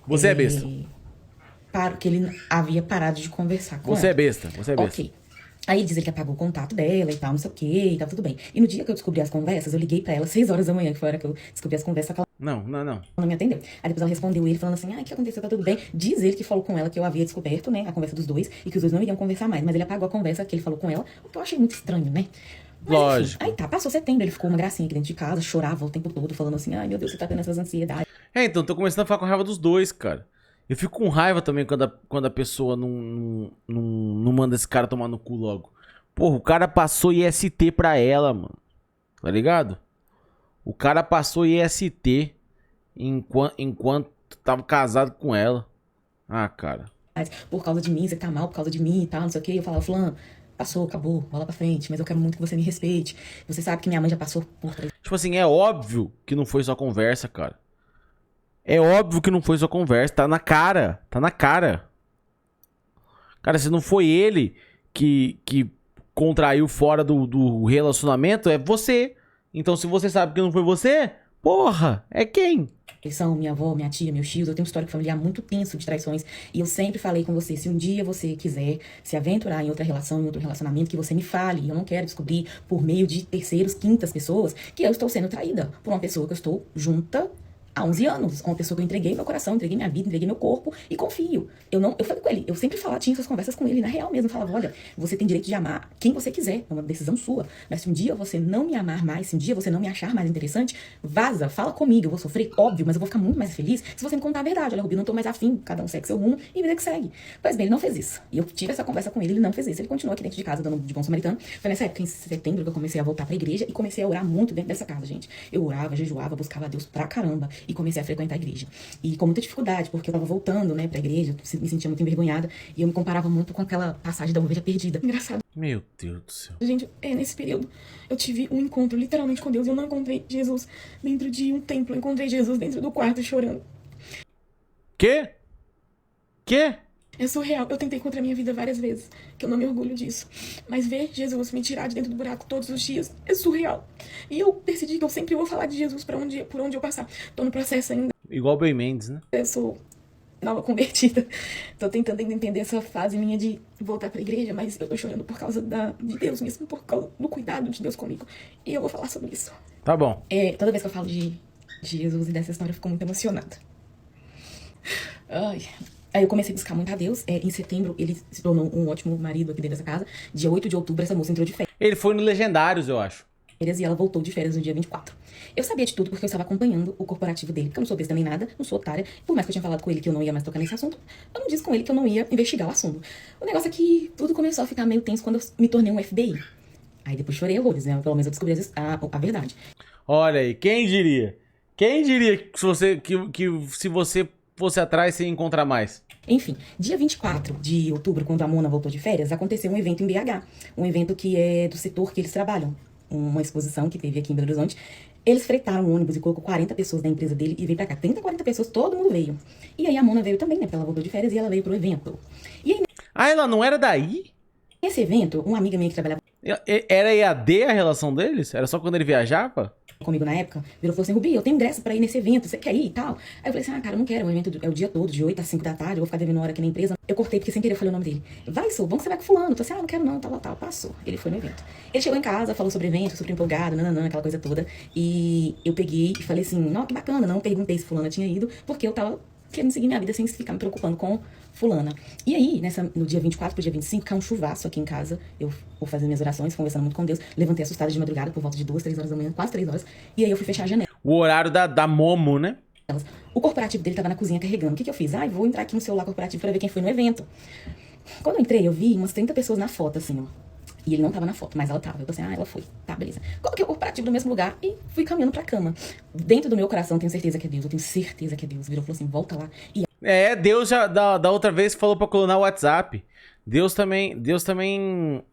Você é besta. Que ele havia parado de conversar com Você ela. é besta. Você é besta. Ok. Aí diz ele que apagou o contato dela e tal, não sei o que, e tava tudo bem. E no dia que eu descobri as conversas, eu liguei pra ela 6 horas da manhã, que foi a hora que eu descobri as conversas, que ela Não. não me atendeu. Aí depois ela respondeu ele falando assim, o que aconteceu, tá tudo bem. Diz ele que falou com ela que eu havia descoberto, né, a conversa dos dois, e que os dois não iriam conversar mais, mas ele apagou a conversa que ele falou com ela, o que eu achei muito estranho, né. Mas, Lógico. enfim, aí tá, passou setembro, ele ficou uma gracinha aqui dentro de casa, chorava o tempo todo, falando assim, ai meu Deus, você tá tendo essas ansiedades. Então, tô começando a ficar com raiva dos dois, cara. Eu fico com raiva também quando a pessoa não manda esse cara tomar no cu logo. Porra, o cara passou IST pra ela, mano. Tá ligado? O cara passou IST enquanto tava casado com ela. Ah, cara. Por causa de mim, você tá mal por causa de mim e tal, não sei o que. Eu falava, fulano, passou, acabou, bola pra frente, mas eu quero muito que você me respeite. Você sabe que minha mãe já passou por Tipo assim, é óbvio que não foi só conversa, cara. É óbvio que não foi só conversa. Tá na cara. Tá na cara. Cara, se não foi ele que contraiu fora do relacionamento, é você. Então, se você sabe que não foi você, porra, é quem? traição, minha avó, minha tia, meus tios, eu tenho um histórico familiar muito tenso de traições, e eu sempre falei com você, se um dia você quiser se aventurar em outra relação, em outro relacionamento, que você me fale, eu não quero descobrir por meio de terceiros, quintas pessoas, que eu estou sendo traída por uma pessoa que eu estou junta há 11 anos, uma pessoa que eu entreguei meu coração, entreguei minha vida, entreguei meu corpo e confio. Eu falei com ele, eu sempre falava, tinha essas conversas com ele, na real mesmo, eu falava, olha, você tem direito de amar quem você quiser, é uma decisão sua, mas se um dia você não me amar mais, se um dia você não me achar mais interessante, vaza, fala comigo, eu vou sofrer, óbvio, mas eu vou ficar muito mais feliz se você me contar a verdade. Olha, Rubi, não tô mais afim, cada um segue seu rumo e vida que segue. Pois bem, ele não fez isso. E eu tive essa conversa com ele, ele não fez isso. Ele continuou aqui dentro de casa, dando de bom samaritano. Foi nessa época, em setembro, que eu comecei a voltar pra igreja e comecei a orar muito dentro dessa casa, gente. Eu orava, jejuava, buscava a Deus pra caramba e comecei a frequentar a igreja. E com muita dificuldade, porque eu tava voltando, né, pra igreja, me sentia muito envergonhada e eu me comparava muito com aquela passagem da ovelha perdida. Engraçado. Meu Deus do céu. Gente, nesse período eu tive um encontro literalmente com Deus. Eu não encontrei Jesus dentro de um templo, eu encontrei Jesus dentro do quarto chorando. Quê? É surreal. Eu tentei contra a minha vida várias vezes, que eu não me orgulho disso. Mas ver Jesus me tirar de dentro do buraco todos os dias é surreal. E eu decidi que eu sempre vou falar de Jesus por onde eu passar. Tô no processo ainda. Igual o Ben Mendes, né? Eu sou nova convertida. Tô tentando ainda entender essa fase minha de voltar pra igreja, mas eu tô chorando por causa de Deus mesmo, por causa do cuidado de Deus comigo. E eu vou falar sobre isso. Tá bom. Toda vez que eu falo de Jesus e dessa história, eu fico muito emocionada. Ai. Aí eu comecei a buscar muito a Deus. Em setembro, ele se tornou um ótimo marido aqui dentro dessa casa. Dia 8 de outubro, essa moça entrou de férias. Ele foi no Legendários, eu acho. E ela voltou de férias no dia 24. Eu sabia de tudo porque eu estava acompanhando o corporativo dele, porque eu não sou besta nem nada, não sou otária. Por mais que eu tinha falado com ele que eu não ia mais tocar nesse assunto, eu não disse com ele que eu não ia investigar o assunto. O negócio é que tudo começou a ficar meio tenso quando eu me tornei um FBI. Aí depois chorei horrores, né? Pelo menos eu descobri a verdade. Olha aí, quem diria? Quem diria que se você fosse atrás, você ia encontrar mais? Enfim, dia 24 de outubro, quando a Mona voltou de férias, aconteceu um evento em BH. Um evento que é do setor que eles trabalham. Uma exposição que teve aqui em Belo Horizonte. Eles fretaram um ônibus e colocou 40 pessoas da empresa dele e veio pra cá. 30, 40 pessoas, todo mundo veio. E aí a Mona veio também, né? Porque ela voltou de férias e ela veio pro evento. E aí, Ah, ela não era daí? nesse evento, uma amiga minha que trabalhava Era EAD a relação deles? Era só quando ele viajava? comigo na época, virou e falou assim, Rubi, eu tenho ingresso pra ir nesse evento, você quer ir e tal? Aí eu falei assim, cara, eu não quero, o evento é o dia todo, de 8 às 5 da tarde, eu vou ficar devendo hora aqui na empresa. Eu cortei, porque sem querer eu falei o nome dele. Vai, Sou, bom que você vai com fulano. Eu falei assim, não quero não, tal, passou. Ele foi no evento. Ele chegou em casa, falou sobre o evento, super empolgado, nananã, aquela coisa toda. E eu peguei e falei assim, não, que bacana, não perguntei se fulana tinha ido, porque eu tava querendo seguir minha vida sem ficar me preocupando com fulana. E aí, no dia 24 pro dia 25, caiu um chuvaço aqui em casa. Eu vou fazer minhas orações, conversando muito com Deus. Levantei assustada de madrugada, por volta de 2, 3 horas da manhã, quase 3 horas. E aí eu fui fechar a janela. O horário da Momo, né? O corporativo dele tava na cozinha carregando. O que eu fiz? Vou entrar aqui no celular corporativo pra ver quem foi no evento. Quando eu entrei, eu vi umas 30 pessoas na foto, assim, ó. E ele não tava na foto, mas ela tava. Eu pensei, ela foi. Tá, beleza. Coloquei o corporativo no mesmo lugar e fui caminhando pra cama. Dentro do meu coração, tenho certeza que é Deus. Eu tenho certeza que é Deus. Virou e falou assim, volta lá. E Deus já da outra vez falou pra clonar o WhatsApp. Deus também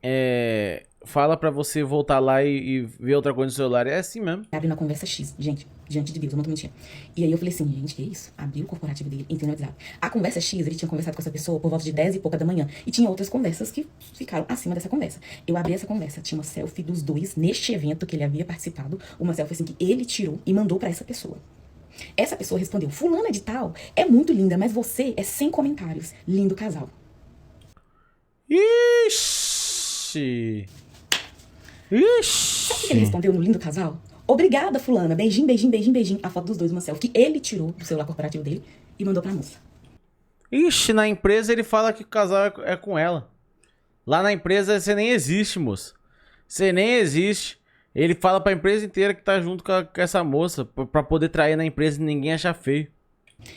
fala pra você voltar lá e ver outra coisa no celular. É assim mesmo. Abre na conversa X, gente, diante de Deus, eu não tô mentindo. E aí eu falei assim, gente, que isso? Abri o corporativo dele, entrei no WhatsApp. A conversa X, ele tinha conversado com essa pessoa por volta de 10 e pouca da manhã. E tinha outras conversas que ficaram acima dessa conversa. Eu abri essa conversa, tinha uma selfie dos dois neste evento que ele havia participado. Uma selfie assim que ele tirou e mandou pra essa pessoa. Essa pessoa respondeu, fulana de tal, é muito linda, mas você é sem comentários. Lindo casal. Ixi! Ixi! Sabe o que ele respondeu no lindo casal? Obrigada, fulana. Beijinho, beijinho, beijinho, beijinho. A foto dos dois, uma selfie que ele tirou do celular corporativo dele e mandou pra moça. Ixi, na empresa ele fala que o casal é com ela. Lá na empresa você nem existe, moço. Você nem existe. Ele fala pra empresa inteira que tá junto com essa moça pra poder trair na empresa e ninguém achar feio.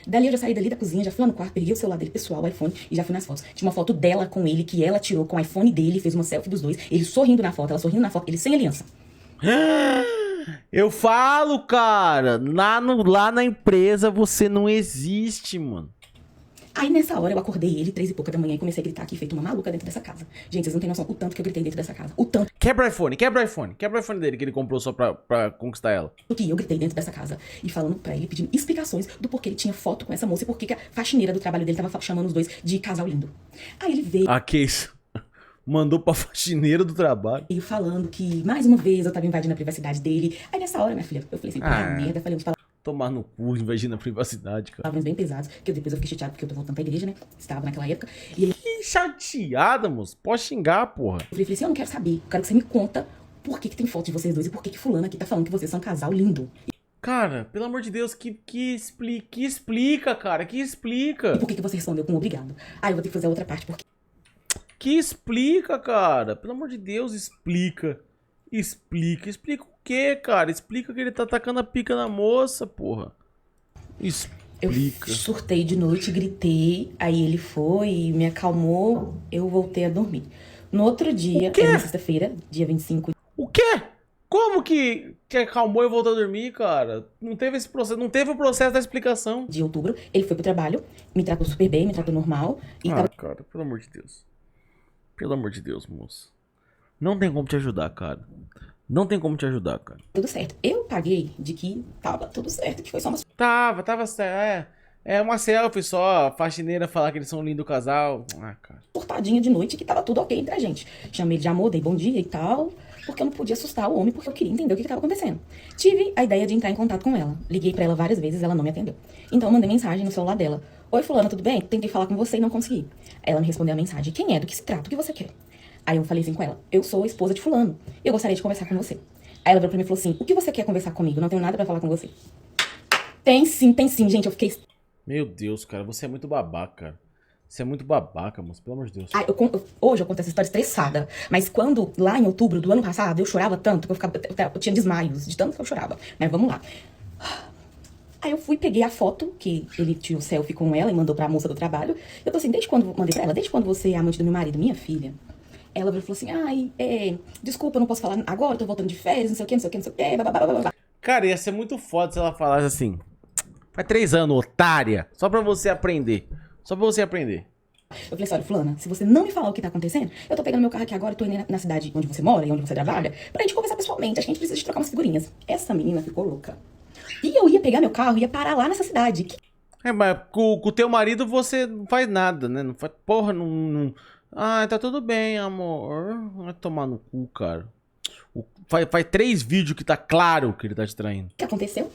Dali eu já saí dali da cozinha, já fui lá no quarto, peguei o celular dele pessoal, o iPhone, e já fui nas fotos. Tinha uma foto dela com ele, que ela tirou com o iPhone dele, fez uma selfie dos dois. Ele sorrindo na foto, ela sorrindo na foto, ele sem aliança. Eu falo, cara, lá na empresa você não existe, mano. Aí nessa hora eu acordei ele, 3 e pouca da manhã, e comecei a gritar aqui, feito uma maluca dentro dessa casa. Gente, vocês não têm noção o tanto que eu gritei dentro dessa casa. O tanto Quebra o iPhone dele que ele comprou só pra conquistar ela. que eu gritei dentro dessa casa. E falando pra ele, pedindo explicações do porquê ele tinha foto com essa moça e porquê que a faxineira do trabalho dele tava chamando os dois de casal lindo. Aí ele veio Ah, que isso? Mandou pra faxineira do trabalho. falando que, mais uma vez, eu tava invadindo a privacidade dele. Aí nessa hora, minha filha, eu falei assim, puta merda, falei uns Tomar no cu, invadindo a privacidade, cara. palavras bem pesadas, que depois eu fiquei chateado porque eu tô voltando pra igreja, né? Estava naquela época. E aí Que chateada, moço. Pode xingar, porra. eu falei assim, eu não quero saber, eu quero que você me conta por que tem foto de vocês dois e por que fulana aqui tá falando que vocês são um casal lindo. Cara, pelo amor de Deus, que explica, cara, que E explica. por que você respondeu com obrigado. Aí eu vou ter que fazer a outra parte, porque Que explica, cara. Pelo amor de Deus, explica. Explica o quê, cara? Explica que ele tá atacando a pica na moça, porra. eu Explica. surtei de noite, gritei, aí ele foi, me acalmou, eu voltei a dormir. No outro dia, quê? era na sexta-feira, dia 25 O quê? Como que acalmou e voltou a dormir, cara? Não teve esse processo, não teve o processo da explicação. de outubro, ele foi pro trabalho, me tratou super bem, me tratou normal, e tava Cara, pelo amor de Deus. Pelo amor de Deus, moço. Não tem como te ajudar, cara. Não tem como te ajudar, cara. tudo certo. Eu paguei de que tava tudo certo, que foi só uma Tava certo. É uma selfie só, a faxineira falar que eles são um lindo casal. Ah, cara. surtadinha de noite que tava tudo ok entre a gente. Chamei ele de amor, dei bom dia e tal, porque eu não podia assustar o homem, porque eu queria entender o que tava acontecendo. Tive a ideia de entrar em contato com ela. Liguei pra ela várias vezes, ela não me atendeu. Então eu mandei mensagem no celular dela. Oi, fulana, tudo bem? Tentei falar com você e não consegui. Ela me respondeu a mensagem. Quem é? Do que se trata? O que você quer? Aí eu falei assim com ela. Eu sou a esposa de fulano. Eu gostaria de conversar com você. Aí ela virou pra mim e falou assim, o que você quer conversar comigo? Não tenho nada pra falar com você. Tem sim, gente. Eu fiquei... Meu Deus, cara, você é muito babaca, cara. Você é muito babaca, moço, pelo amor de Deus. Ah, hoje eu conto essa história estressada, mas quando, lá em outubro do ano passado, eu chorava tanto que eu tinha desmaios, de tanto que eu chorava. Mas vamos lá. Aí eu fui, peguei a foto, que ele tirou selfie com ela e mandou pra moça do trabalho. Eu tô assim, mandei pra ela, desde quando você é amante do meu marido, minha filha? Ela falou assim, desculpa, eu não posso falar agora, eu tô voltando de férias, não sei o que, babá. Cara, ia ser muito foda se ela falasse assim. Faz 3 anos, otária. Só pra você aprender. Só pra você aprender. Eu falei assim, olha, fulana, se você não me falar o que tá acontecendo, eu tô pegando meu carro aqui agora e tô indo na cidade onde você mora e onde você trabalha, pra gente conversar pessoalmente, acho que a gente precisa de trocar umas figurinhas. Essa menina ficou louca. E eu ia pegar meu carro e ia parar lá nessa cidade. Mas com o teu marido você não faz nada, né? Não faz porra, não... Ah, tá tudo bem, amor. Vai tomar no cu, cara. Faz 3 vídeos que tá claro que ele tá te traindo. O que aconteceu?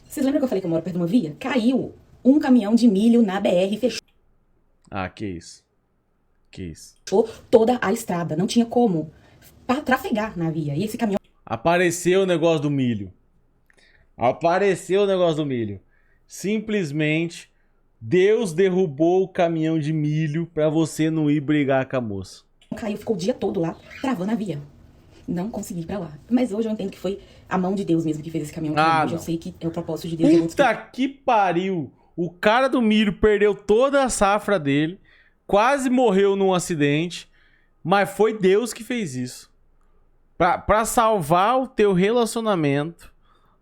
Vocês lembram que eu falei que eu moro perto de uma via? Caiu um caminhão de milho na BR e fechou Ah, que isso. Que isso. toda a estrada. Não tinha como trafegar na via. E esse caminhão Apareceu o negócio do milho. Apareceu o negócio do milho. Simplesmente, Deus derrubou o caminhão de milho pra você não ir brigar com a moça. caiu, ficou o dia todo lá, travando a via. Não consegui ir pra lá. Mas hoje eu entendo que foi a mão de Deus mesmo que fez esse caminhão cair. Hoje eu não. sei que é o propósito de Deus. Eu vou Puta que pariu! O cara do milho perdeu toda a safra dele, quase morreu num acidente, mas foi Deus que fez isso. Pra salvar o teu relacionamento,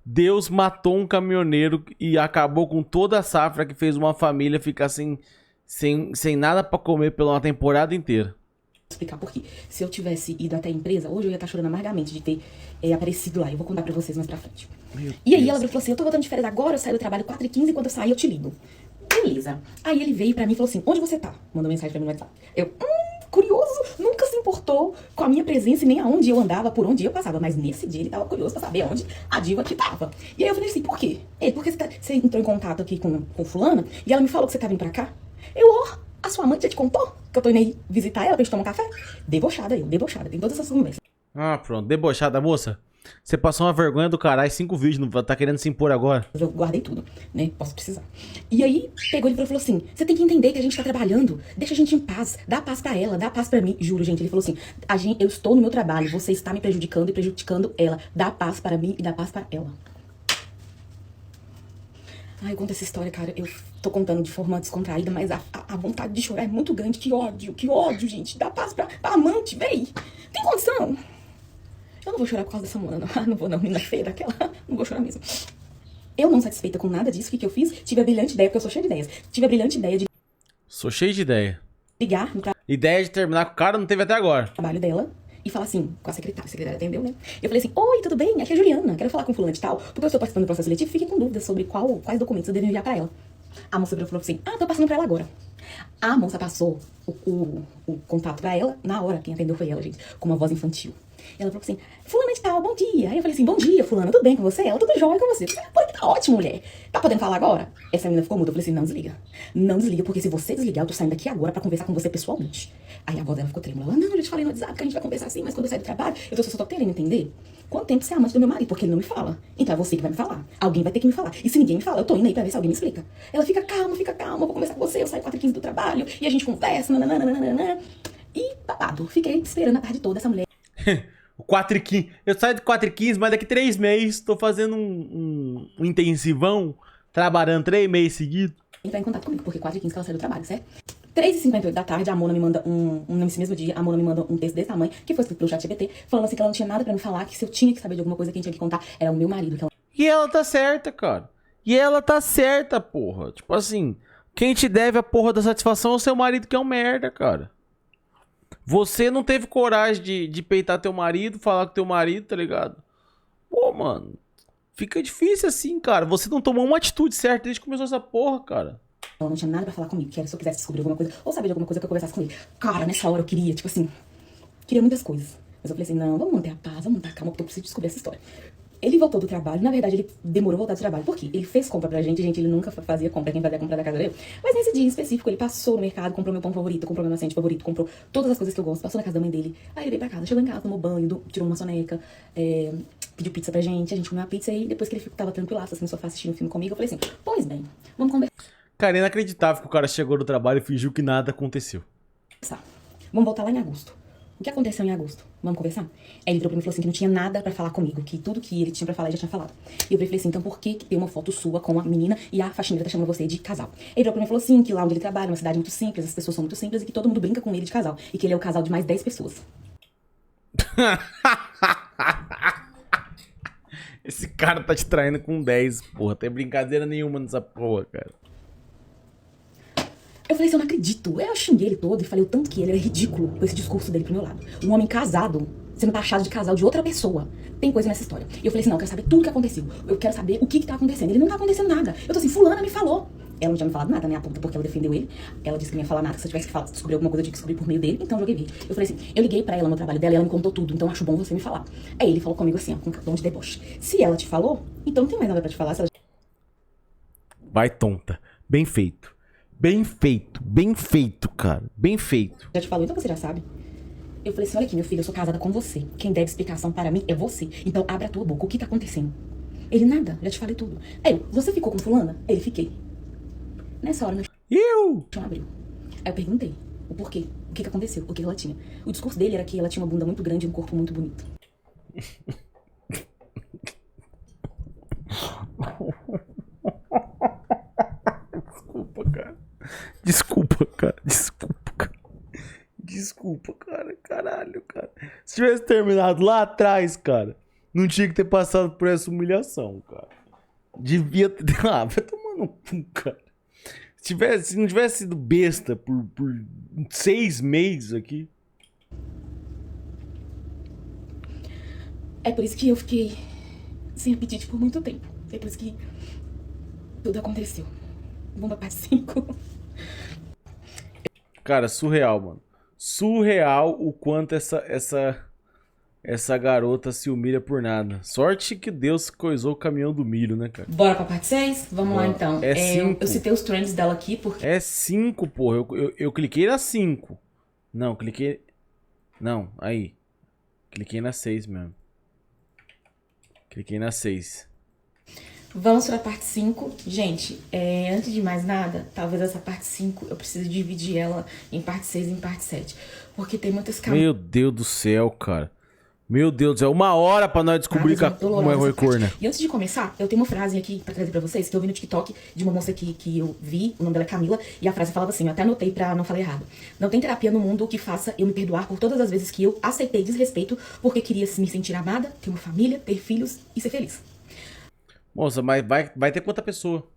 Deus matou um caminhoneiro e acabou com toda a safra que fez uma família ficar sem nada pra comer pela uma temporada inteira. explicar por quê. Se eu tivesse ido até a empresa, hoje eu ia estar chorando amargamente de ter aparecido lá. Eu vou contar pra vocês mais pra frente. E aí ela falou assim, eu tô voltando de férias agora, eu saio do trabalho 4h15, quando eu sair eu te ligo. Beleza. Aí ele veio pra mim e falou assim, onde você tá? Mandou mensagem pra mim no WhatsApp. Eu, curioso, nunca se importou com a minha presença e nem aonde eu andava, por onde eu passava. Mas nesse dia ele tava curioso pra saber onde a diva aqui tava. E aí eu falei assim, por quê? Ele, porque você entrou em contato aqui com fulana e ela me falou que você tá vindo pra cá? A sua amante já te contou que eu tô indo aí visitar ela pra gente tomar um café? Debochada eu, debochada. Tem todas essas conversas. Ah, pronto. Debochada, moça. Você passou uma vergonha do caralho, 5 vídeos, não tá querendo se impor agora. Eu guardei tudo, né? Posso precisar. E aí, pegou ele e falou assim, você tem que entender que a gente tá trabalhando, deixa a gente em paz, dá paz pra ela, dá paz pra mim. Juro, gente, ele falou assim, eu estou no meu trabalho, você está me prejudicando e prejudicando ela. Dá paz para mim e dá paz pra ela. Ai, eu conto essa história, cara, eu tô contando de forma descontraída, mas a vontade de chorar é muito grande. Que ódio, gente. Dá paz pra amante, véi. Tem condição? Eu não vou chorar por causa dessa Mona, não. Não vou não, menina feia daquela. Não vou chorar mesmo. Eu não satisfeita com nada disso, o que eu fiz? Tive a brilhante ideia, porque eu sou cheia de ideias. Tive a brilhante ideia de Sou cheio de ideia. ligar no Ideia de terminar com o cara não teve até agora. trabalho dela e falar assim, com a secretária atendeu, né? Eu falei assim, oi, tudo bem? Aqui é a Juliana, quero falar com fulano de tal, porque eu estou participando do processo seletivo e fiquei com dúvidas sobre quais documentos eu devo enviar pra ela. A moça virou e falou assim, tô passando pra ela agora. A moça passou o contato pra ela, na hora, quem atendeu foi ela, gente, com uma voz infantil. Ela falou assim, fulana de tal, bom dia. Aí eu falei assim, bom dia, fulana, tudo bem com você? Ela, tudo jóia com você. Pô, tá ótimo, mulher. Tá podendo falar agora? Essa menina ficou muda. Eu falei assim, não desliga. Não desliga, porque se você desligar, eu tô saindo daqui agora pra conversar com você pessoalmente. Aí a voz dela ficou trêmula. Ela, não, eu já te falei no WhatsApp que a gente vai conversar assim, mas quando eu sair do trabalho, eu só tô querendo entender quanto tempo você é amante do meu marido, porque ele não me fala. Então é você que vai me falar. Alguém vai ter que me falar. E se ninguém me fala, eu tô indo aí pra ver se alguém me explica. Ela fica calma, vou conversar com você, eu saio 4h15 do trabalho, e a gente conversa, nananana. E babado. Fiquei esperando a tarde toda essa mulher. O 4h15. Eu saio de 4h15, mas daqui 3 meses tô fazendo um intensivão, trabalhando 3 meses seguidos. Entrar em contato comigo, porque 4h15 que ela saiu do trabalho, certo? 3h58 da tarde, a Mona me manda nesse mesmo dia, a Mona me manda um texto desse tamanho, que foi escrito pelo ChatGPT, falando assim que ela não tinha nada pra me falar, que se eu tinha que saber de alguma coisa, quem tinha que contar era o meu marido. Que ela... E ela tá certa, cara. E ela tá certa, porra. Tipo assim, quem te deve a porra da satisfação é o seu marido, que é um merda, cara. Você não teve coragem de peitar teu marido, falar com teu marido, tá ligado? Pô, mano, fica difícil assim, cara. Você não tomou uma atitude certa desde que começou essa porra, cara. Ela não tinha nada pra falar comigo, que era se eu quisesse descobrir alguma coisa, ou saber de alguma coisa que eu conversasse com ele. Cara, nessa hora eu queria, tipo assim, queria muitas coisas. Mas eu falei assim, não, vamos manter a paz, vamos manter a calma, porque eu preciso descobrir essa história. Ele voltou do trabalho, na verdade ele demorou a voltar do trabalho. Por quê? Ele fez compra pra gente, ele nunca fazia compra, quem fazia compra da casa era eu. Mas nesse dia em específico, ele passou no mercado, comprou meu pão favorito, comprou meu maçante favorito, comprou todas as coisas que eu gosto, passou na casa da mãe dele. Aí ele veio pra casa, chegou em casa, tomou banho, tirou uma soneca, pediu pizza pra gente, a gente comeu uma pizza e depois que ele tava tranquilaço assim no sofá assistindo um filme comigo, eu falei assim, pois bem, vamos conversar. Cara, é inacreditável que o cara chegou do trabalho e fingiu que nada aconteceu. Vamos voltar lá em agosto. O que aconteceu em agosto? Vamos conversar? Aí ele virou pra mim e falou assim que não tinha nada pra falar comigo, que tudo que ele tinha pra falar ele já tinha falado. E eu falei assim, então por que tem uma foto sua com a menina e a faxineira tá chamando você de casal? Ele virou pra mim e falou assim que lá onde ele trabalha é uma cidade muito simples, as pessoas são muito simples e que todo mundo brinca com ele de casal. E que ele é o casal de mais 10 pessoas. Esse cara tá te traindo com 10, porra. Tem brincadeira nenhuma nessa porra, cara. Eu falei assim, eu não acredito. Eu xinguei ele todo e falei o tanto que ele era ridículo com esse discurso dele pro meu lado. Um homem casado, sendo taxado de casal de outra pessoa. Tem coisa nessa história. E eu falei assim, não, eu quero saber tudo o que aconteceu. Eu quero saber o que tá acontecendo. Ele não tá acontecendo nada. Eu tô assim, fulana me falou. Ela não tinha me falado nada, né, a puta, porque ela defendeu ele. Ela disse que não ia falar nada, que se eu tivesse que descobrir alguma coisa, eu tinha que descobrir por meio dele. Então eu joguei vir. Eu falei assim, eu liguei pra ela no trabalho dela e ela me contou tudo, então acho bom você me falar. Aí ele falou comigo assim, ó, com um tom de deboche. Se ela te falou, então não tem mais nada pra te falar. Se ela... Vai tonta. Bem feito. Bem feito, cara. Bem feito. Já te falou, então você já sabe. Eu falei assim, olha aqui, meu filho, eu sou casada com você. Quem deve explicação para mim é você. Então abre a tua boca, o que tá acontecendo? Ele, nada, já te falei tudo. Aí eu, você ficou com fulana? Aí ele, fiquei. Nessa hora, meu chão abriu. Aí eu perguntei o porquê, o que aconteceu, o que ela tinha. O discurso dele era que ela tinha uma bunda muito grande e um corpo muito bonito. Desculpa, cara. Caralho, cara. Se tivesse terminado lá atrás, cara, não tinha que ter passado por essa humilhação, cara. Devia ter... Ah, vai tomar no cu, cara. Se não tivesse sido besta por 6 meses aqui, É por isso que eu fiquei sem apetite por muito tempo. É por isso que tudo aconteceu. Bomba parte 5. Cara, surreal, mano. Surreal o quanto essa garota se humilha por nada. Sorte que Deus coisou o caminhão do milho, né, cara? Bora pra parte 6? Vamos lá, então. É 5. Eu citei os trends dela aqui porque... É 5, porra. Eu cliquei na 5. Não, cliquei... Não, aí. Cliquei na 6 mesmo. Cliquei na 6. Vamos pra parte 5. Gente, antes de mais nada, talvez essa parte 5 eu preciso dividir ela em parte 6 e em parte 7. Porque tem muitas camadas. Meu Deus do céu, cara. Meu Deus do céu. 1 hora pra nós descobrir como é Roy Corner. E antes de começar, eu tenho uma frase aqui pra trazer pra vocês, que eu vi no TikTok de uma moça que eu vi, o nome dela é Camila, e a frase falava assim, eu até anotei pra não falar errado. Não tem terapia no mundo que faça eu me perdoar por todas as vezes que eu aceitei desrespeito porque queria me sentir amada, ter uma família, ter filhos e ser feliz. Moça, mas vai ter quanta pessoa?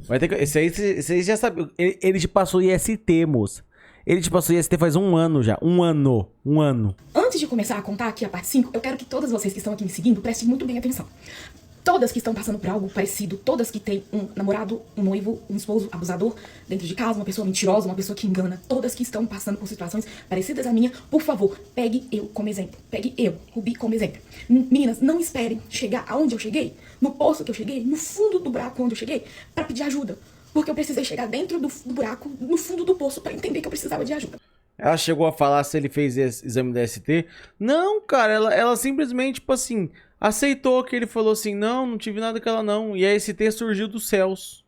Vai ter, esse aí já sabe. Ele te passou IST, moça. Ele te passou IST faz 1 ano já. 1 ano. 1 ano. Antes de começar a contar aqui a parte 5, eu quero que todas vocês que estão aqui me seguindo prestem muito bem atenção. Todas que estão passando por algo parecido, todas que têm um namorado, um noivo, um esposo abusador dentro de casa, uma pessoa mentirosa, uma pessoa que engana, todas que estão passando por situações parecidas à minha, por favor, pegue eu como exemplo. Pegue eu, Rubi, como exemplo. Meninas, não esperem chegar aonde eu cheguei, no poço que eu cheguei, no fundo do buraco onde eu cheguei, pra pedir ajuda. Porque eu precisei chegar dentro do buraco, no fundo do poço, pra entender que eu precisava de ajuda. Ela chegou a falar se ele fez esse exame da ST? Não, cara, ela simplesmente, tipo assim, aceitou que ele falou assim, não tive nada com ela não. E a ST surgiu dos céus.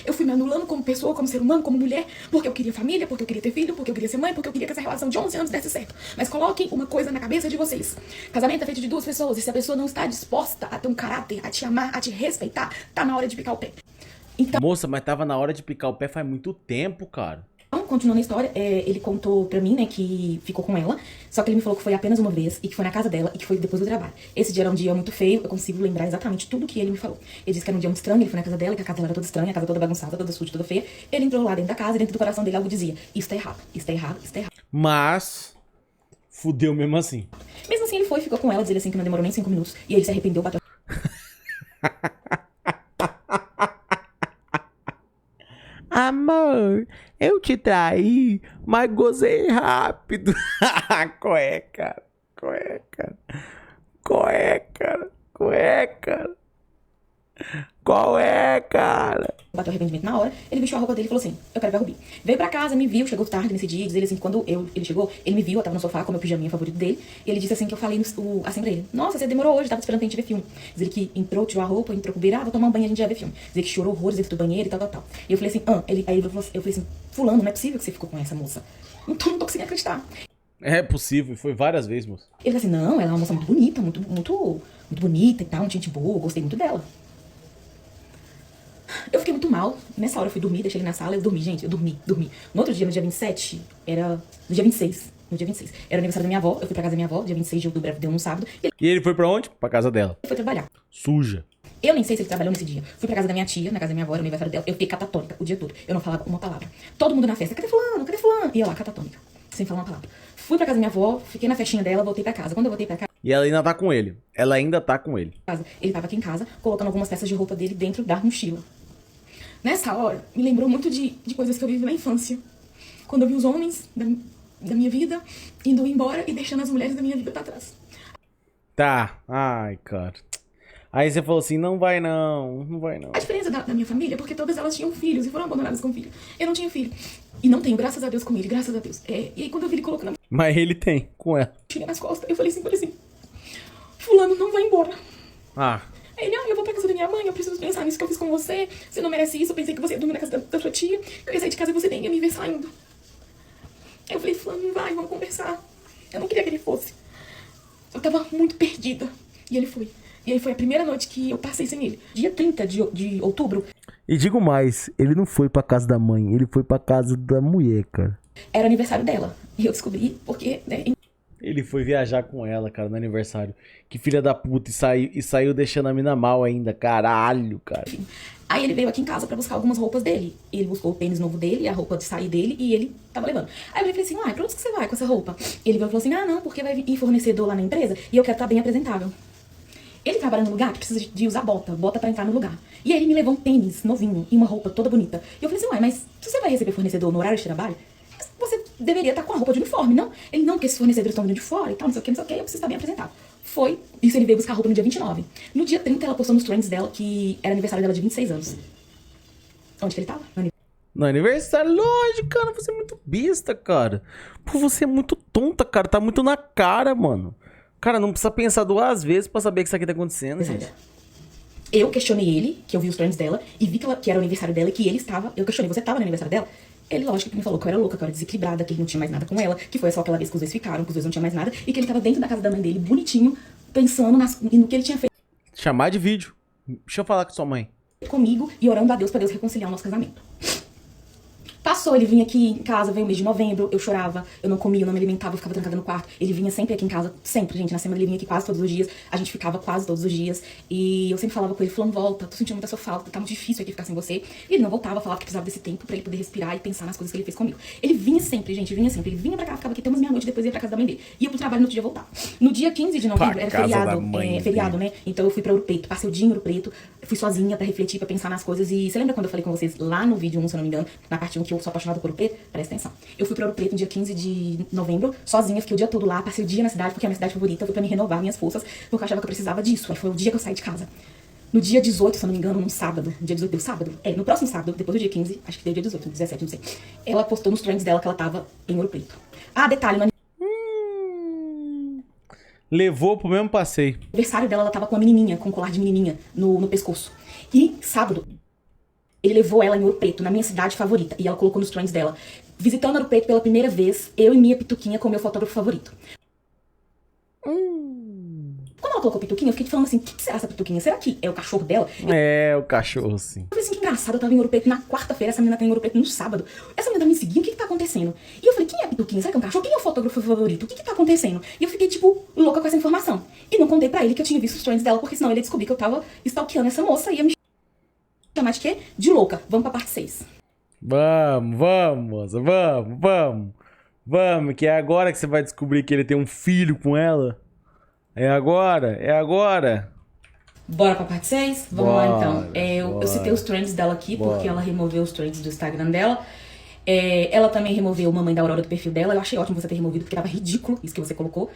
Eu fui me anulando como pessoa, como ser humano, como mulher, porque eu queria família, porque eu queria ter filho, porque eu queria ser mãe, porque eu queria que essa relação de 11 anos desse certo. Mas coloquem uma coisa na cabeça de vocês. Casamento é feito de 2 pessoas, e se a pessoa não está disposta a ter um caráter, a te amar, a te respeitar, tá na hora de picar o pé. Então, Moça, mas tava na hora de picar o pé faz muito tempo, cara. continuando a história, ele contou pra mim, né, que ficou com ela, só que ele me falou que foi apenas uma vez, e que foi na casa dela, e que foi depois do trabalho. Esse dia era um dia muito feio, eu consigo lembrar exatamente tudo que ele me falou. Ele disse que era um dia muito estranho, ele foi na casa dela, que a casa dela era toda estranha, a casa toda bagunçada, toda suja, toda feia. Ele entrou lá dentro da casa, e dentro do coração dele algo dizia, isso tá errado, isso tá errado, isso tá errado. Mas, fudeu mesmo assim. Mesmo assim, ele foi, ficou com ela, diz ele assim, que não demorou nem 5 minutos, e ele se arrependeu, bateu... Amor, eu te traí, mas gozei rápido. Qual é, cara? Qual é, cara? Qual é, cara? Qual é, cara? Qual é, cara? Bateu arrependimento na hora, ele vestiu a roupa dele e falou assim, eu quero ver a Rubi. Veio pra casa, me viu, chegou tarde nesse dia, diz ele assim, quando ele chegou, ele me viu, eu tava no sofá com o meu pijaminha favorito dele, e ele disse assim, que eu falei assim pra ele, nossa, você demorou hoje, tava esperando pra gente ver filme. Diz ele que entrou, tirou a roupa, entrou pro beirado, vou tomar um banho, a gente já vê filme. Diz ele que chorou horrores dentro do banheiro e tal. E eu falei assim, eu falei assim, fulano, não é possível que você ficou com essa moça. Então não tô conseguindo acreditar. É possível, foi várias vezes, moço. Ele falou assim, não, ela é uma moça muito bonita, muito bonita e tal, muito gente boa, eu gostei muito dela. Eu fiquei muito mal. Nessa hora eu fui dormir, deixei ele na sala, eu dormi, gente, eu dormi. No outro dia, no dia 27, no dia 26, era aniversário da minha avó, eu fui pra casa da minha avó, dia 26 de outubro, deu num sábado, e E ele foi pra onde? Pra casa dela. ele foi trabalhar. Suja. Eu nem sei se ele trabalhou nesse dia. Fui pra casa da minha tia, na casa da minha avó, era o aniversário dela, eu fiquei catatônica o dia todo. Eu não falava uma palavra. Todo mundo na festa, cadê fulano, cadê fulano? E eu lá, catatônica, sem falar uma palavra. Fui pra casa da minha avó, fiquei na festinha dela, voltei pra casa. Quando eu voltei pra E ela ainda tá com ele. Ela ainda tá com ele. casa, ele tava aqui em casa, colocando algumas peças de roupa dele dentro da mochila. Nessa hora, me lembrou muito de coisas que eu vivi na infância. Quando eu vi os homens da minha vida indo embora e deixando as mulheres da minha vida pra trás. Tá. Ai, cara. Aí você falou assim, não vai não. A diferença da minha família é porque todas elas tinham filhos e foram abandonadas com filho. Eu não tinha filho. E não tenho, graças a Deus, com ele, graças a Deus. E aí quando eu vi ele colocando a Mas ele tem, com ela. mochila nas costas, eu falei assim, fulano, não vai embora. Ah. Ele, eu vou pra casa da minha mãe, eu preciso pensar nisso que eu fiz com você. Você não merece isso, eu pensei que você ia dormir na casa da sua tia. Eu ia sair de casa e você nem ia me ver saindo. Aí eu falei, fulano, não vai, vamos conversar. Eu não queria que ele fosse. Eu tava muito perdida. E ele foi. E aí foi a primeira noite que eu passei sem ele. Dia 30 de outubro. E digo mais, ele não foi pra casa da mãe, ele foi pra casa da mulher, cara. Era aniversário dela. E eu descobri porque, né, Ele foi viajar com ela, cara, no aniversário. Que filha da puta, e saiu deixando a mina mal ainda. Caralho, cara. Aí ele veio aqui em casa pra buscar algumas roupas dele. Ele buscou o tênis novo dele, a roupa de sair dele, e ele tava levando. Aí eu falei assim, uai, pra onde que você vai com essa roupa? Ele veio e falou assim, ah, não, porque vai ir fornecedor lá na empresa e eu quero estar bem apresentável. Ele trabalha num lugar que precisa de usar bota pra entrar no lugar. E aí ele me levou um tênis novinho e uma roupa toda bonita. E eu falei assim, uai, mas se você vai receber fornecedor no horário de trabalho, você deveria estar com a roupa de uniforme, não? Ele, não, porque esses fornecedores estão vindo de fora e tal, não sei o que, eu preciso estar bem apresentado. Foi, isso ele veio buscar a roupa no dia 29. No dia 30, ela postou nos trends dela que era aniversário dela de 26 anos. Onde que ele tava? No aniversário, lógico, cara, você é muito besta, cara. Pô, você é muito tonta, cara, tá muito na cara, mano. Cara, não precisa pensar 2 vezes pra saber que isso aqui tá acontecendo, gente. Eu questionei ele, que eu vi os trends dela, e vi que era o aniversário dela e que ele estava. Eu questionei, você tava no aniversário dela? Ele, lógico, que me falou que eu era louca, que eu era desequilibrada, que ele não tinha mais nada com ela, que foi só aquela vez que os dois ficaram, que os dois não tinham mais nada, e que ele tava dentro da casa da mãe dele, bonitinho, pensando no que ele tinha feito Chamar de vídeo. Deixa eu falar com sua mãe. comigo e orando a Deus pra Deus reconciliar o nosso casamento. Passou, ele vinha aqui em casa, veio o mês de novembro, eu chorava, eu não comia, eu não me alimentava, eu ficava trancada no quarto. Ele vinha sempre aqui em casa, sempre, gente, na semana ele vinha aqui quase todos os dias, a gente ficava quase todos os dias. E eu sempre falava com ele, falando, volta, tô sentindo muita sua falta, tá muito difícil aqui ficar sem você. E ele não voltava, falava que precisava desse tempo pra ele poder respirar e pensar nas coisas que ele fez comigo. Ele vinha sempre, gente, vinha sempre. Ele vinha pra cá, ficava aqui até umas meia-noite, depois ia pra casa da mãe dele. Ia pro trabalho no outro dia voltar. No dia 15 de novembro, era feriado, né? Então eu fui pra Ouro Preto, passei o dia em Ouro Preto, fui sozinha pra refletir, pra pensar nas coisas. E você lembra quando eu falei com vocês lá no vídeo 1, se eu não me engano, na parte 1, que eu sou apaixonada por Ouro Preto? Presta atenção. Eu fui pra Ouro Preto no dia 15 de novembro, sozinha, fiquei o dia todo lá, passei o dia na cidade, porque é a minha cidade favorita, fui pra me renovar minhas forças, porque eu achava que eu precisava disso. Aí foi o dia que eu saí de casa. No dia 18, se eu não me engano, num sábado, no dia 18 deu sábado? No próximo sábado, depois do dia 15, acho que deu dia 18, 17, não sei. Ela postou nos trends dela que ela tava em Ouro Preto. Ah, detalhe, no Levou pro mesmo passeio. aniversário dela, ela tava com uma menininha, com um colar de menininha no pescoço. E sábado, ele levou ela em Ouro Preto, na minha cidade favorita, e ela colocou nos trends dela. Visitando Ouro Preto pela primeira vez, eu e minha Pituquinha com meu fotógrafo favorito. Quando ela colocou Pituquinha, eu fiquei falando assim, o que será essa Pituquinha? Será que é o cachorro dela? É, o cachorro, sim. Eu falei assim, que engraçado, eu tava em Ouro Preto na quarta-feira, essa menina tá em Ouro Preto no sábado. Essa menina tá me seguindo, o que tá acontecendo? E eu falei, quem é a Pituquinha? Será que é um cachorro? Quem é o fotógrafo favorito? O que tá acontecendo? E eu fiquei, tipo, louca com essa informação. E não contei pra ele que eu tinha visto os trends dela, porque senão ele ia descobrir que eu tava stalkeando essa moça e ia me chamar de quê? De louca. Vamos pra parte 6. Vamos, moça, vamos, que é agora que você vai descobrir que ele tem um filho com ela. É agora. Bora pra parte 6? Vamos lá, então. Bora. Eu citei os trends dela aqui, porque ela removeu os trends do Instagram dela. Ela também removeu Mamãe da Aurora do perfil dela. Eu achei ótimo você ter removido, porque tava ridículo isso que você colocou.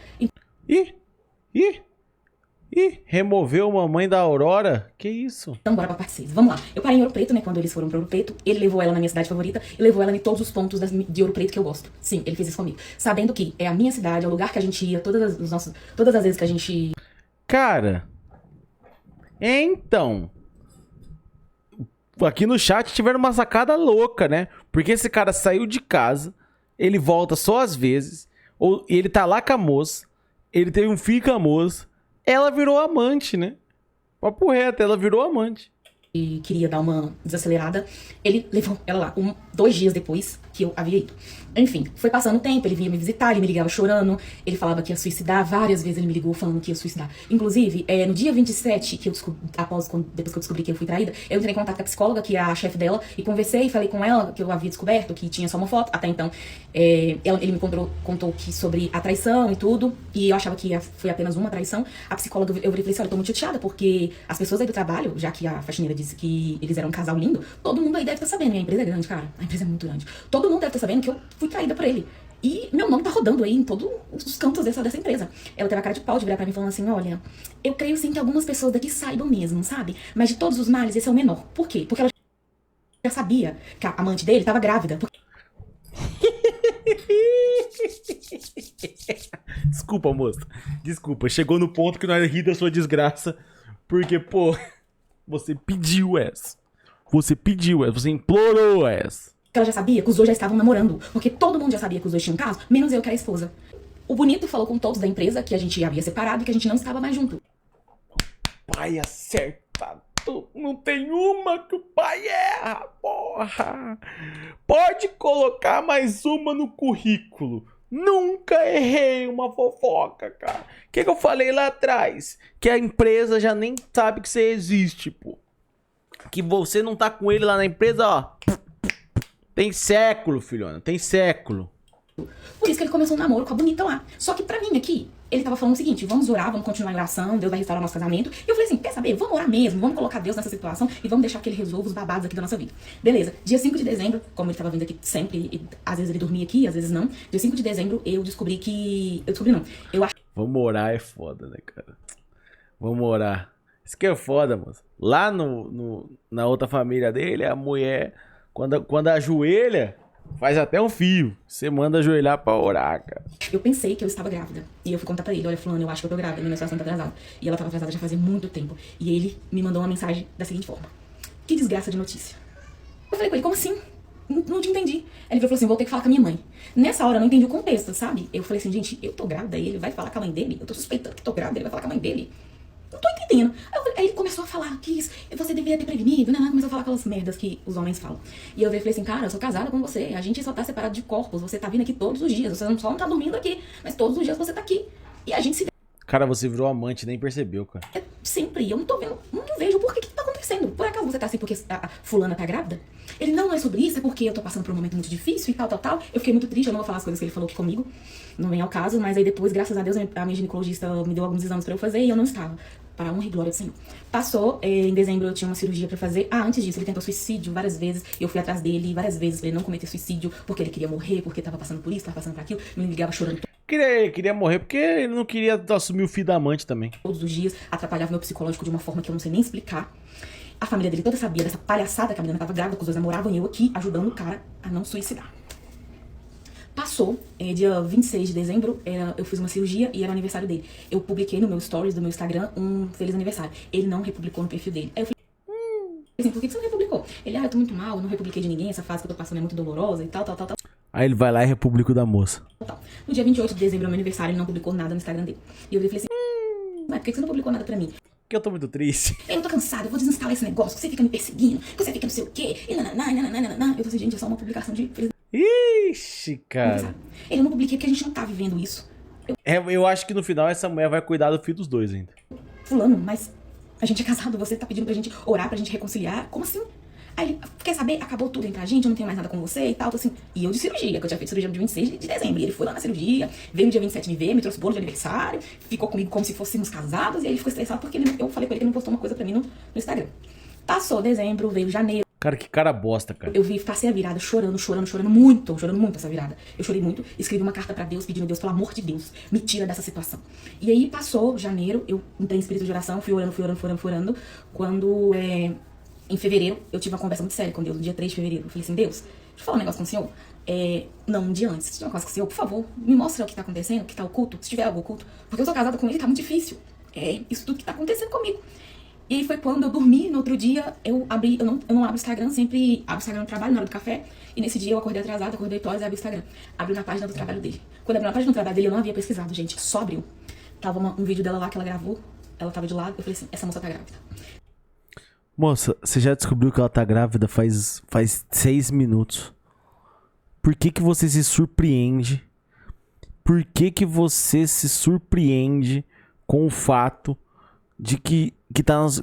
Removeu Mamãe da Aurora? Que isso? Então bora pra parte 6. Vamos lá. Eu parei em Ouro Preto, né? Quando eles foram pra Ouro Preto. Ele levou ela na minha cidade favorita e levou ela em todos os pontos de Ouro Preto que eu gosto. Sim, ele fez isso comigo. Sabendo que é a minha cidade, é o lugar que a gente ia, todas as vezes que a gente... Cara, então... Aqui no chat tiveram uma sacada louca, né? Porque esse cara saiu de casa, ele volta só às vezes, ou ele tá lá com a moça, ele teve um filho com a moça, ela virou amante, né? Papo reto, ela virou amante. E queria dar uma desacelerada, ele levou ela lá, 2 dias depois que eu havia ido. Enfim, foi passando o tempo, ele vinha me visitar, ele me ligava chorando, ele falava que ia suicidar, várias vezes ele me ligou falando que ia suicidar. Inclusive, no dia 27, que eu descobri, depois que eu descobri que eu fui traída, eu entrei em contato com a psicóloga, que é a chefe dela, e conversei, falei com ela que eu havia descoberto, que tinha só uma foto, até então, ele me contou que sobre a traição e tudo, e eu achava que foi apenas uma traição. A psicóloga, eu falei assim, olha, eu tô muito chateada, porque as pessoas aí do trabalho, já que a faxineira disse que eles eram um casal lindo, todo mundo aí deve estar sabendo, e a empresa é grande, cara, a empresa é muito grande. Todo mundo deve estar sabendo que eu fui traída por ele. E meu nome tá rodando aí em todos os cantos dessa empresa. Ela teve a cara de pau de virar pra mim falando assim, olha, eu creio sim que algumas pessoas daqui saibam mesmo, sabe? Mas de todos os males, esse é o menor. Por quê? Porque ela já sabia que a amante dele tava grávida. Desculpa, moça. Desculpa, chegou no ponto que nós ri da sua desgraça. Porque, pô, você pediu essa. Você implorou essa. Ela já sabia que os dois já estavam namorando, porque todo mundo já sabia que os dois tinham um caso, menos eu, que era a esposa. O bonito falou com todos da empresa que a gente havia separado e que a gente não estava mais junto. Pai acerta tudo. Não tem uma que o pai erra, porra. Pode colocar mais uma no currículo. Nunca errei uma fofoca, cara. O que eu falei lá atrás? Que a empresa já nem sabe que você existe, pô. que você não tá com ele lá na empresa, ó. Tem século, filhona, tem século. Por isso que ele começou um namoro com a bonita lá. Só que pra mim aqui, ele tava falando o seguinte: vamos orar, vamos continuar em oração, Deus vai restaurar nosso casamento. E eu falei assim: quer saber? Vamos orar mesmo, vamos colocar Deus nessa situação e vamos deixar que ele resolva os babados aqui da nossa vida. Beleza, dia 5 de dezembro, como ele tava vindo aqui sempre, e às vezes ele dormia aqui, às vezes não. Dia 5 de dezembro eu descobri que. Eu descobri não. Eu acho. Vamos orar é foda, né, cara? Vamos orar. Isso que é foda, moça. Lá na outra família dele, a mulher, quando ajoelha, faz até um fio. Você manda ajoelhar pra orar, cara. Eu pensei que eu estava grávida. E eu fui contar pra ele: olha, fulano, eu acho que eu tô grávida, minha menstruação tá atrasada. E ela tava atrasada já fazia muito tempo. E ele me mandou uma mensagem da seguinte forma: que desgraça de notícia. Eu falei com ele: como assim? Não te entendi. Ele falou assim: vou ter que falar com a minha mãe. Nessa hora eu não entendi o contexto, sabe? Eu falei assim: gente, eu tô grávida, e ele vai falar com a mãe dele? Eu tô suspeitando que tô grávida, ele vai falar com a mãe dele? Não tô entendendo. Aí ele começou a falar que você deveria ter prevenido, né? Começou a falar aquelas merdas que os homens falam. E eu falei assim: cara, eu sou casada com você, a gente só tá separado de corpos, você tá vindo aqui todos os dias, você só não tá dormindo aqui, mas todos os dias você tá aqui. E a gente se... Cara, você virou amante, nem percebeu, cara. É sempre, eu não tô vendo, não vejo por que tá acontecendo. Por acaso você tá assim porque a fulana tá grávida? Ele: não é sobre isso, é porque eu tô passando por um momento muito difícil e tal. Eu fiquei muito triste, eu não vou falar as coisas que ele falou aqui comigo, não vem ao caso, mas aí depois, graças a Deus, a minha ginecologista me deu alguns exames pra eu fazer e eu não estava. Para honra e glória do Senhor. Passou, em dezembro eu tinha uma cirurgia pra fazer. Antes disso ele tentou suicídio várias vezes. Eu fui atrás dele várias vezes pra ele não cometer suicídio, porque ele queria morrer, porque tava passando por isso, tava passando por aquilo. Me ligava chorando Queria morrer porque ele não queria assumir o filho da amante também. todos os dias, atrapalhava meu psicológico de uma forma que eu não sei nem explicar. A família dele toda sabia dessa palhaçada que a menina tava grávida, que os dois namoravam, e eu aqui ajudando o cara a não suicidar. Passou, dia 26 de dezembro, eu fiz uma cirurgia e era o aniversário dele. Eu publiquei no meu stories do meu Instagram um feliz aniversário. Ele não republicou no perfil dele. Aí eu falei assim: por que você não republicou? Ele: eu tô muito mal, eu não republiquei de ninguém, essa fase que eu tô passando é muito dolorosa e tal. Aí ele vai lá e republica o da moça. No dia 28 de dezembro, meu aniversário, ele não publicou nada no Instagram dele. E eu falei assim: mas por que você não publicou nada pra mim? Porque eu tô muito triste. Eu tô cansada, eu vou desinstalar esse negócio, que você fica me perseguindo, que você fica não sei o quê, e nananã. Eu tô assim: gente, é só uma publicação de feliz Ixi, cara. aniversário. Ele: não publiquei porque a gente não tá vivendo isso. Eu acho que no final essa mulher vai cuidar do filho dos dois ainda. Fulano, mas a gente é casado, você tá pedindo pra gente orar, pra gente reconciliar? Como assim? Aí ele: quer saber? Acabou tudo entre a gente, eu não tenho mais nada com você e tal. Tô assim. E eu de cirurgia, que eu tinha feito cirurgia no dia 26 de dezembro. E ele foi lá na cirurgia, veio no dia 27 me ver, me trouxe bolo de aniversário, ficou comigo como se fôssemos casados. E aí ele ficou estressado porque eu falei com ele que ele não postou uma coisa pra mim no Instagram. Passou dezembro, veio janeiro. Cara, que cara bosta, cara. Eu passei a virada chorando muito essa virada. Eu chorei muito, escrevi uma carta pra Deus, pedindo: Deus, pelo amor de Deus, me tira dessa situação. E aí passou janeiro, eu entrei em espírito de oração, fui orando. Quando, em fevereiro, eu tive uma conversa muito séria com Deus, no dia 3 de fevereiro. Eu falei assim: Deus, deixa eu falar um negócio com o Senhor. Não, um dia antes, se tiver uma coisa com o Senhor, por favor, me mostra o que tá acontecendo, o que tá oculto, se tiver algo oculto. Porque eu sou casada com ele, tá muito difícil. Isso tudo que tá acontecendo comigo. E aí foi quando eu dormi, no outro dia, eu não abro o Instagram, sempre abro o Instagram no trabalho, na hora do café. E nesse dia eu acordei atrasada, acordei 8 horas e abri o Instagram. Abri na página do trabalho dele. Quando abri na página do trabalho dele, eu não havia pesquisado, gente, só abriu. Tava um vídeo dela lá que ela gravou, ela tava de lado, eu falei assim: essa moça tá grávida. Moça, você já descobriu que ela tá grávida faz 6 minutos. Por que você se surpreende? Por que você se surpreende com o fato de que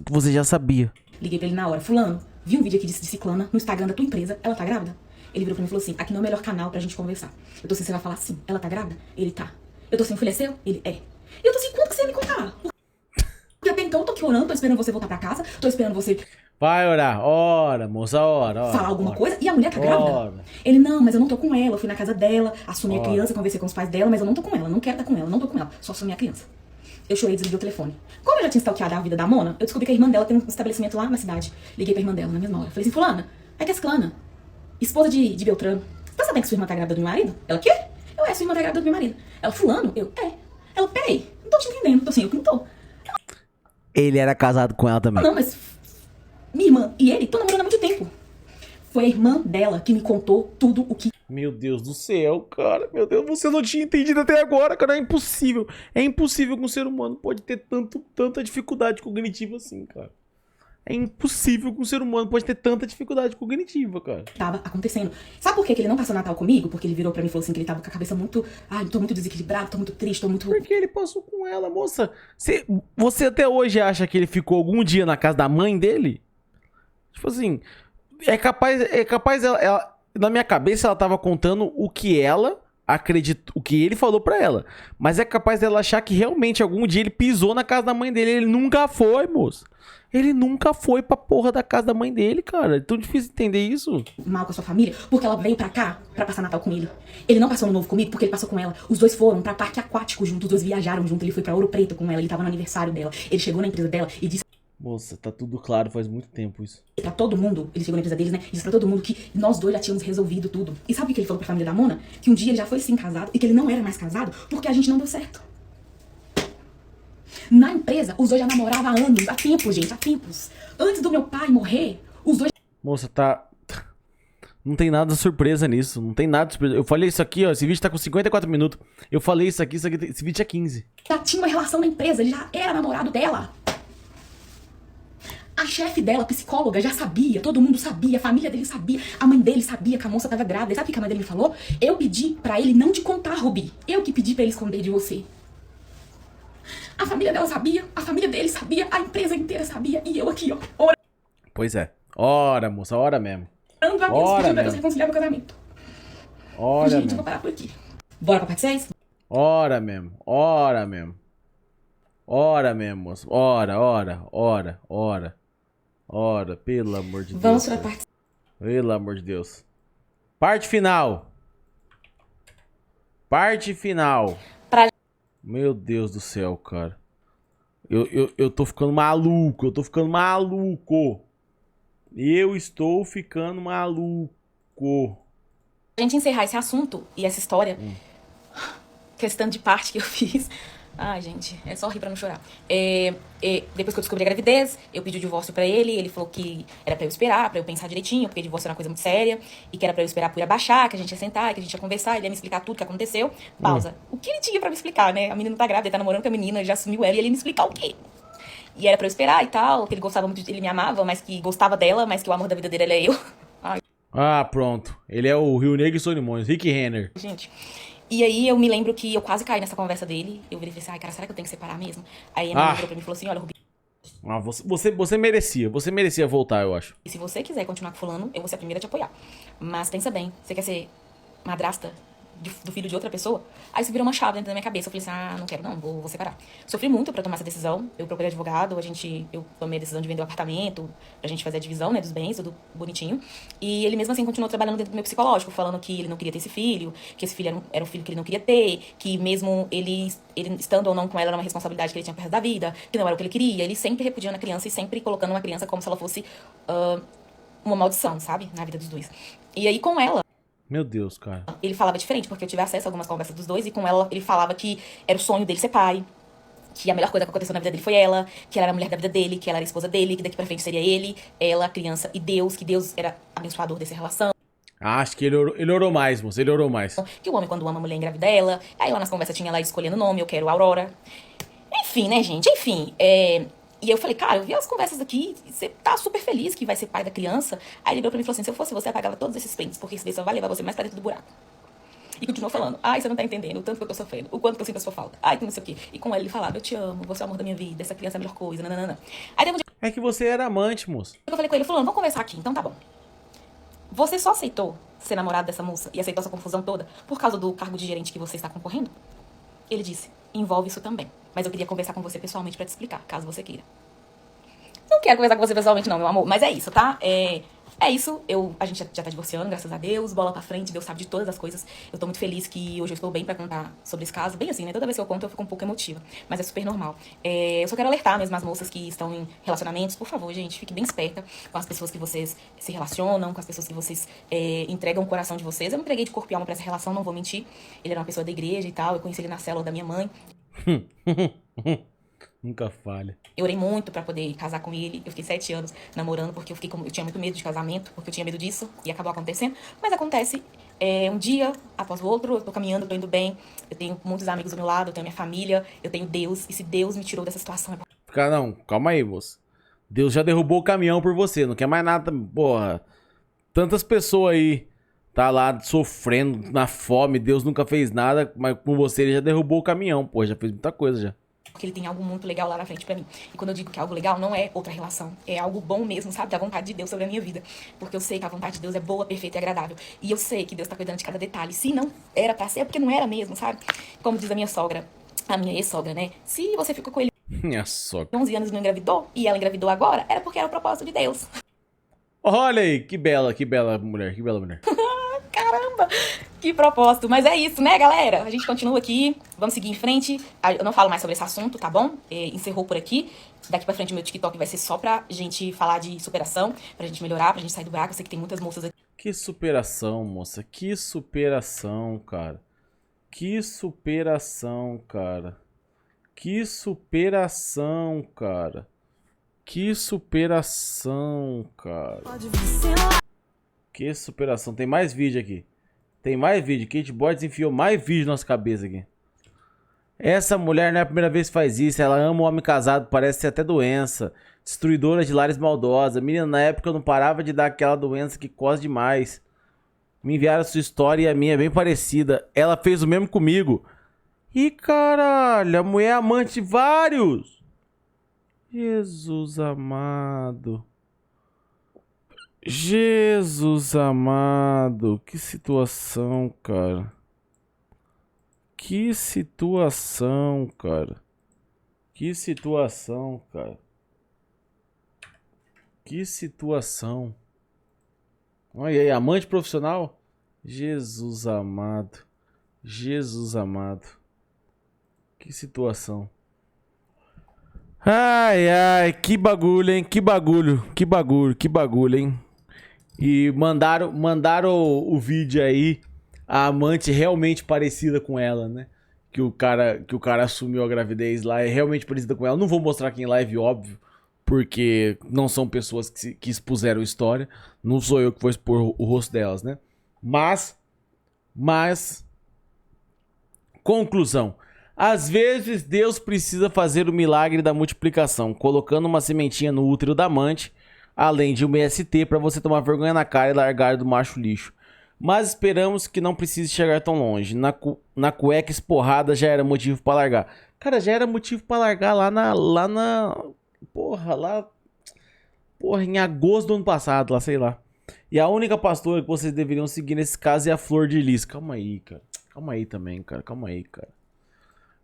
você já sabia? Liguei pra ele na hora: fulano, vi um vídeo aqui de ciclana no Instagram da tua empresa, ela tá grávida? Ele virou pra mim e falou assim: aqui não é o melhor canal pra gente conversar. Eu tô assim: você vai falar assim, ela tá grávida? Ele: tá. Eu tô assim: enfureceu? Ele: é. Eu tô assim: quanto que você ia me contar? Porque até então eu tô aqui orando, tô esperando você voltar pra casa, tô esperando você... Vai orar, ora, moça, ora. Falar alguma coisa, e a mulher tá grávida. Ele: não, mas eu não tô com ela, eu fui na casa dela, assumi a criança, conversei com os pais dela, mas eu não tô com ela, não quero estar com ela, não tô com ela, só assumi a criança. Eu chorei e desliguei o telefone. Como eu já tinha stalkeado a vida da Mona, eu descobri que a irmã dela tem um estabelecimento lá na cidade. Liguei pra irmã dela na mesma hora. Falei assim: fulana, é que é ciclana, esposa de Beltrano, tá sabendo que sua irmã tá grávida do meu marido? Ela: quê? Eu: sua irmã tá grávida do meu marido. Ela: fulano? Eu: Ela: peraí, não tô te entendendo. Tô assim: eu que não tô. Ele era casado com ela também. Não, mas minha irmã e ele estão namorando há muito tempo. Foi a irmã dela que me contou tudo o que... Meu Deus do céu, cara. Meu Deus, você não tinha entendido até agora, cara. É impossível. É impossível que um ser humano pode ter tanta dificuldade cognitiva assim, cara. É impossível que um ser humano pode ter tanta dificuldade cognitiva, cara. Tava acontecendo. Sabe por que ele não passou Natal comigo? Porque ele virou pra mim e falou assim que ele tava com a cabeça muito... Ai, tô muito desequilibrado, tô muito triste, tô muito... Porque ele passou com ela, moça. Você até hoje acha que ele ficou algum dia na casa da mãe dele? Tipo assim, é capaz na minha cabeça ela tava contando o que ela acredita, o que ele falou pra ela. Mas é capaz dela achar que realmente algum dia ele pisou na casa da mãe dele. Ele nunca foi, moço. Ele nunca foi pra porra da casa da mãe dele, cara. É tão difícil entender isso. Mal com a sua família, porque ela veio pra cá pra passar Natal com ele. Ele não passou no novo comigo porque ele passou com ela. Os dois foram pra parque aquático juntos, os dois viajaram junto. Ele foi pra Ouro Preto com ela, ele tava no aniversário dela. Ele chegou na empresa dela e disse Moça, tá tudo claro, faz muito tempo isso. pra todo mundo, ele chegou na empresa deles, né? Disse pra todo mundo que nós dois já tínhamos resolvido tudo. E sabe o que ele falou pra família da Mona? Que um dia ele já foi sim casado e que ele não era mais casado porque a gente não deu certo. Na empresa, os dois já namoravam há anos, há tempos, gente, há tempos. Antes do meu pai morrer, os dois Moça, tá... Não tem nada de surpresa nisso. Não tem nada de surpresa. Eu falei isso aqui, ó. Esse vídeo tá com 54 minutos. Eu falei isso aqui, esse vídeo é 15. já tinham uma relação na empresa, ele já era namorado dela. A chefe dela, psicóloga, já sabia, todo mundo sabia, a família dele sabia, a mãe dele sabia que a moça tava grávida. E sabe o que a mãe dele me falou? Eu pedi pra ele não te contar, Rubi. Eu que pedi pra ele esconder de você. A família dela sabia, a família dele sabia, a empresa inteira sabia. E eu aqui, ó, Pois é. Ora, moça, ora mesmo. orando a Deus, Ora pedindo pra Deus mesmo. reconciliar meu casamento. Ora Gente, eu mesmo. vou parar por aqui. Bora pra parte 6? Ora mesmo. Ora mesmo. Ora mesmo, moça. Ora. Pelo amor de Vamos Deus. pra parte Pelo amor de Deus. Parte final. Parte final. Pra- Meu Deus do céu, cara. Eu tô ficando maluco. Eu tô ficando maluco. Eu estou ficando maluco. a gente encerrar esse assunto e essa história, questão de parte que eu fiz. Ai, gente, é só rir pra não chorar. Depois que eu descobri a gravidez, eu pedi o divórcio pra ele. Ele falou que era pra eu esperar, pra eu pensar direitinho, porque divórcio era uma coisa muito séria. E que era pra eu esperar a poeira baixar, que a gente ia sentar, que a gente ia conversar. Ele ia me explicar tudo que aconteceu. Pausa. O que ele tinha pra me explicar, né? A menina não tá grávida, ele tá namorando com a menina, ele já assumiu ela e ele ia me explicar o quê? E era pra eu esperar e tal, que ele gostava muito, ele me amava, mas que gostava dela, mas que o amor da vida dele era eu. Ai, Ah, pronto. Ele é o Rio Negro e Solimões. Rick Renner. gente. E aí eu me lembro que eu quase caí nessa conversa dele. Eu virei e falei assim, ai, cara, será que eu tenho que separar mesmo? Aí a minha virou pra mim e falou assim, olha, Rubi, Ah, você merecia. Você merecia voltar, eu acho. se você quiser continuar com fulano, eu vou ser a primeira a te apoiar. Mas pensa bem, você quer ser madrasta do filho de outra pessoa? Aí isso virou uma chave dentro da minha cabeça. Eu falei assim, não quero não, vou separar. Sofri muito pra tomar essa decisão. Eu procurei advogado, eu tomei a decisão de vender o apartamento, pra gente fazer a divisão, né, dos bens, tudo bonitinho. E ele mesmo assim continuou trabalhando dentro do meu psicológico, falando que ele não queria ter esse filho, que esse filho era um filho que ele não queria ter, que mesmo ele estando ou não com ela era uma responsabilidade que ele tinha pro resto da vida, que não era o que ele queria. Ele sempre repudiando a criança e sempre colocando uma criança como se ela fosse uma maldição, sabe? Na vida dos dois. E aí com ela, Meu Deus, cara. ele falava diferente, porque eu tive acesso a algumas conversas dos dois, e com ela ele falava que era o sonho dele ser pai, que a melhor coisa que aconteceu na vida dele foi ela, que ela era a mulher da vida dele, que ela era a esposa dele, que daqui pra frente seria ele, ela, a criança e Deus, que Deus era abençoador dessa relação. Acho que ele orou mais, moça. Ele orou mais. Que o homem, quando ama a mulher, engravida ela. Aí lá nas conversas tinha ela escolhendo o nome, eu quero Aurora. Enfim, né, gente? Enfim. E eu falei, cara, eu vi as conversas aqui, você tá super feliz que vai ser pai da criança. Aí ele virou pra mim e falou assim, se eu fosse você, apagava todos esses prints, porque isso daí só vai levar você mais pra dentro do buraco. E continuou falando, ai, você não tá entendendo o tanto que eu tô sofrendo, o quanto que eu sinto a sua falta, ai, que não sei o quê. E com ela ele falava, eu te amo, você é o amor da minha vida, essa criança é a melhor coisa, nananana. Aí teve um dia É que você era amante, moça. que eu falei com ele, falando, vamos conversar aqui, então tá bom. Você só aceitou ser namorado dessa moça e aceitou essa confusão toda por causa do cargo de gerente que você está concorrendo? Ele disse, envolve isso também. Mas eu queria conversar com você pessoalmente pra te explicar, caso você queira. Não quero conversar com você pessoalmente não, meu amor, mas é isso, tá? É isso, a gente já tá divorciando, graças a Deus, bola pra frente, Deus sabe de todas as coisas. Eu tô muito feliz que hoje eu estou bem pra contar sobre esse caso, bem assim, né? Toda vez que eu conto eu fico um pouco emotiva, mas é super normal. Eu só quero alertar mesmo as moças que estão em relacionamentos, por favor, gente, fique bem esperta com as pessoas que vocês se relacionam, com as pessoas que vocês entregam o coração de vocês. Eu me entreguei de corpo e alma pra essa relação, não vou mentir. Ele era uma pessoa da igreja e tal, eu conheci ele na célula da minha mãe. Nunca falha. Eu orei muito pra poder casar com ele. Eu fiquei 7 anos namorando porque eu tinha muito medo de casamento, porque eu tinha medo disso e acabou acontecendo. Mas acontece um dia após o outro, eu tô caminhando, tô indo bem. Eu tenho muitos amigos do meu lado, eu tenho minha família, eu tenho Deus. E se Deus me tirou dessa situação, Não, calma aí, moça. Deus já derrubou o caminhão por você. Não quer mais nada, porra. Tantas pessoas aí tá lá sofrendo na fome. Deus nunca fez nada, mas com você ele já derrubou o caminhão, pô. Já fez muita coisa já. Porque ele tem algo muito legal lá na frente pra mim. E quando eu digo que é algo legal, não é outra relação. É algo bom mesmo, sabe? Da vontade de Deus sobre a minha vida. Porque eu sei que a vontade de Deus é boa, perfeita e agradável. E eu sei que Deus tá cuidando de cada detalhe. Se não era pra ser, é porque não era mesmo, sabe? Como diz a minha sogra, a minha ex-sogra, né? Se você ficou com ele Minha sogra. 11 anos e não engravidou, e ela engravidou agora, era porque era o propósito de Deus. Olha aí, que bela mulher, que bela mulher. Caramba, que propósito. Mas é isso, né, galera? A gente continua aqui, vamos seguir em frente. Eu não falo mais sobre esse assunto, tá bom? Encerrou por aqui. Daqui pra frente meu TikTok vai ser só pra gente falar de superação, pra gente melhorar, pra gente sair do buraco. Eu sei que tem muitas moças aqui. Que superação, moça. Que superação, cara. Que superação, cara. Que superação, cara. Que superação, cara. Que superação. Tem mais vídeo aqui. Tem mais vídeo. Kate Boyd enfiou mais vídeo na nossa cabeça aqui. Essa mulher não é a primeira vez que faz isso. Ela ama o homem casado. Parece ser até doença. Destruidora de lares maldosa. Menina, na época eu não parava de dar aquela doença que cose demais. Me enviaram a sua história e a minha é bem parecida. Ela fez o mesmo comigo. Ih, caralho. A mulher é amante de vários. Jesus amado. Jesus amado. Que situação, cara. Que situação, cara. Que situação, cara. Que situação. Olha aí, amante profissional? Jesus amado. Jesus amado. Que situação. Ai, ai, que bagulho, hein? Que bagulho, hein? E mandaram o vídeo aí, a amante realmente parecida com ela, né? Que o cara assumiu a gravidez lá, é realmente parecida com ela. Não vou mostrar aqui em live, óbvio, porque não são pessoas que expuseram história. Não sou eu que vou expor o rosto delas, né? Mas, conclusão. Às vezes Deus precisa fazer o milagre da multiplicação, colocando uma sementinha no útero da amante, além de um MST para você tomar vergonha na cara e largar do macho lixo. Mas esperamos que não precise chegar tão longe. Na cueca esporrada já era motivo para largar. Cara, já era motivo para largar Porra, em agosto do ano passado, lá, sei lá. E a única pastora que vocês deveriam seguir nesse caso é a Flor de Lis. Calma aí, cara. Calma aí também, cara. Calma aí, cara.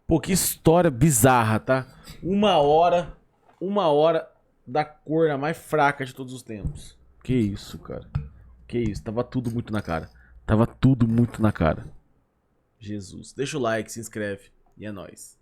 Pô, que história bizarra, tá? Uma hora da corna mais fraca de todos os tempos. Que isso, cara. Que isso, tava tudo muito na cara. Tava tudo muito na cara. Jesus. Deixa o like, se inscreve. E é nóis.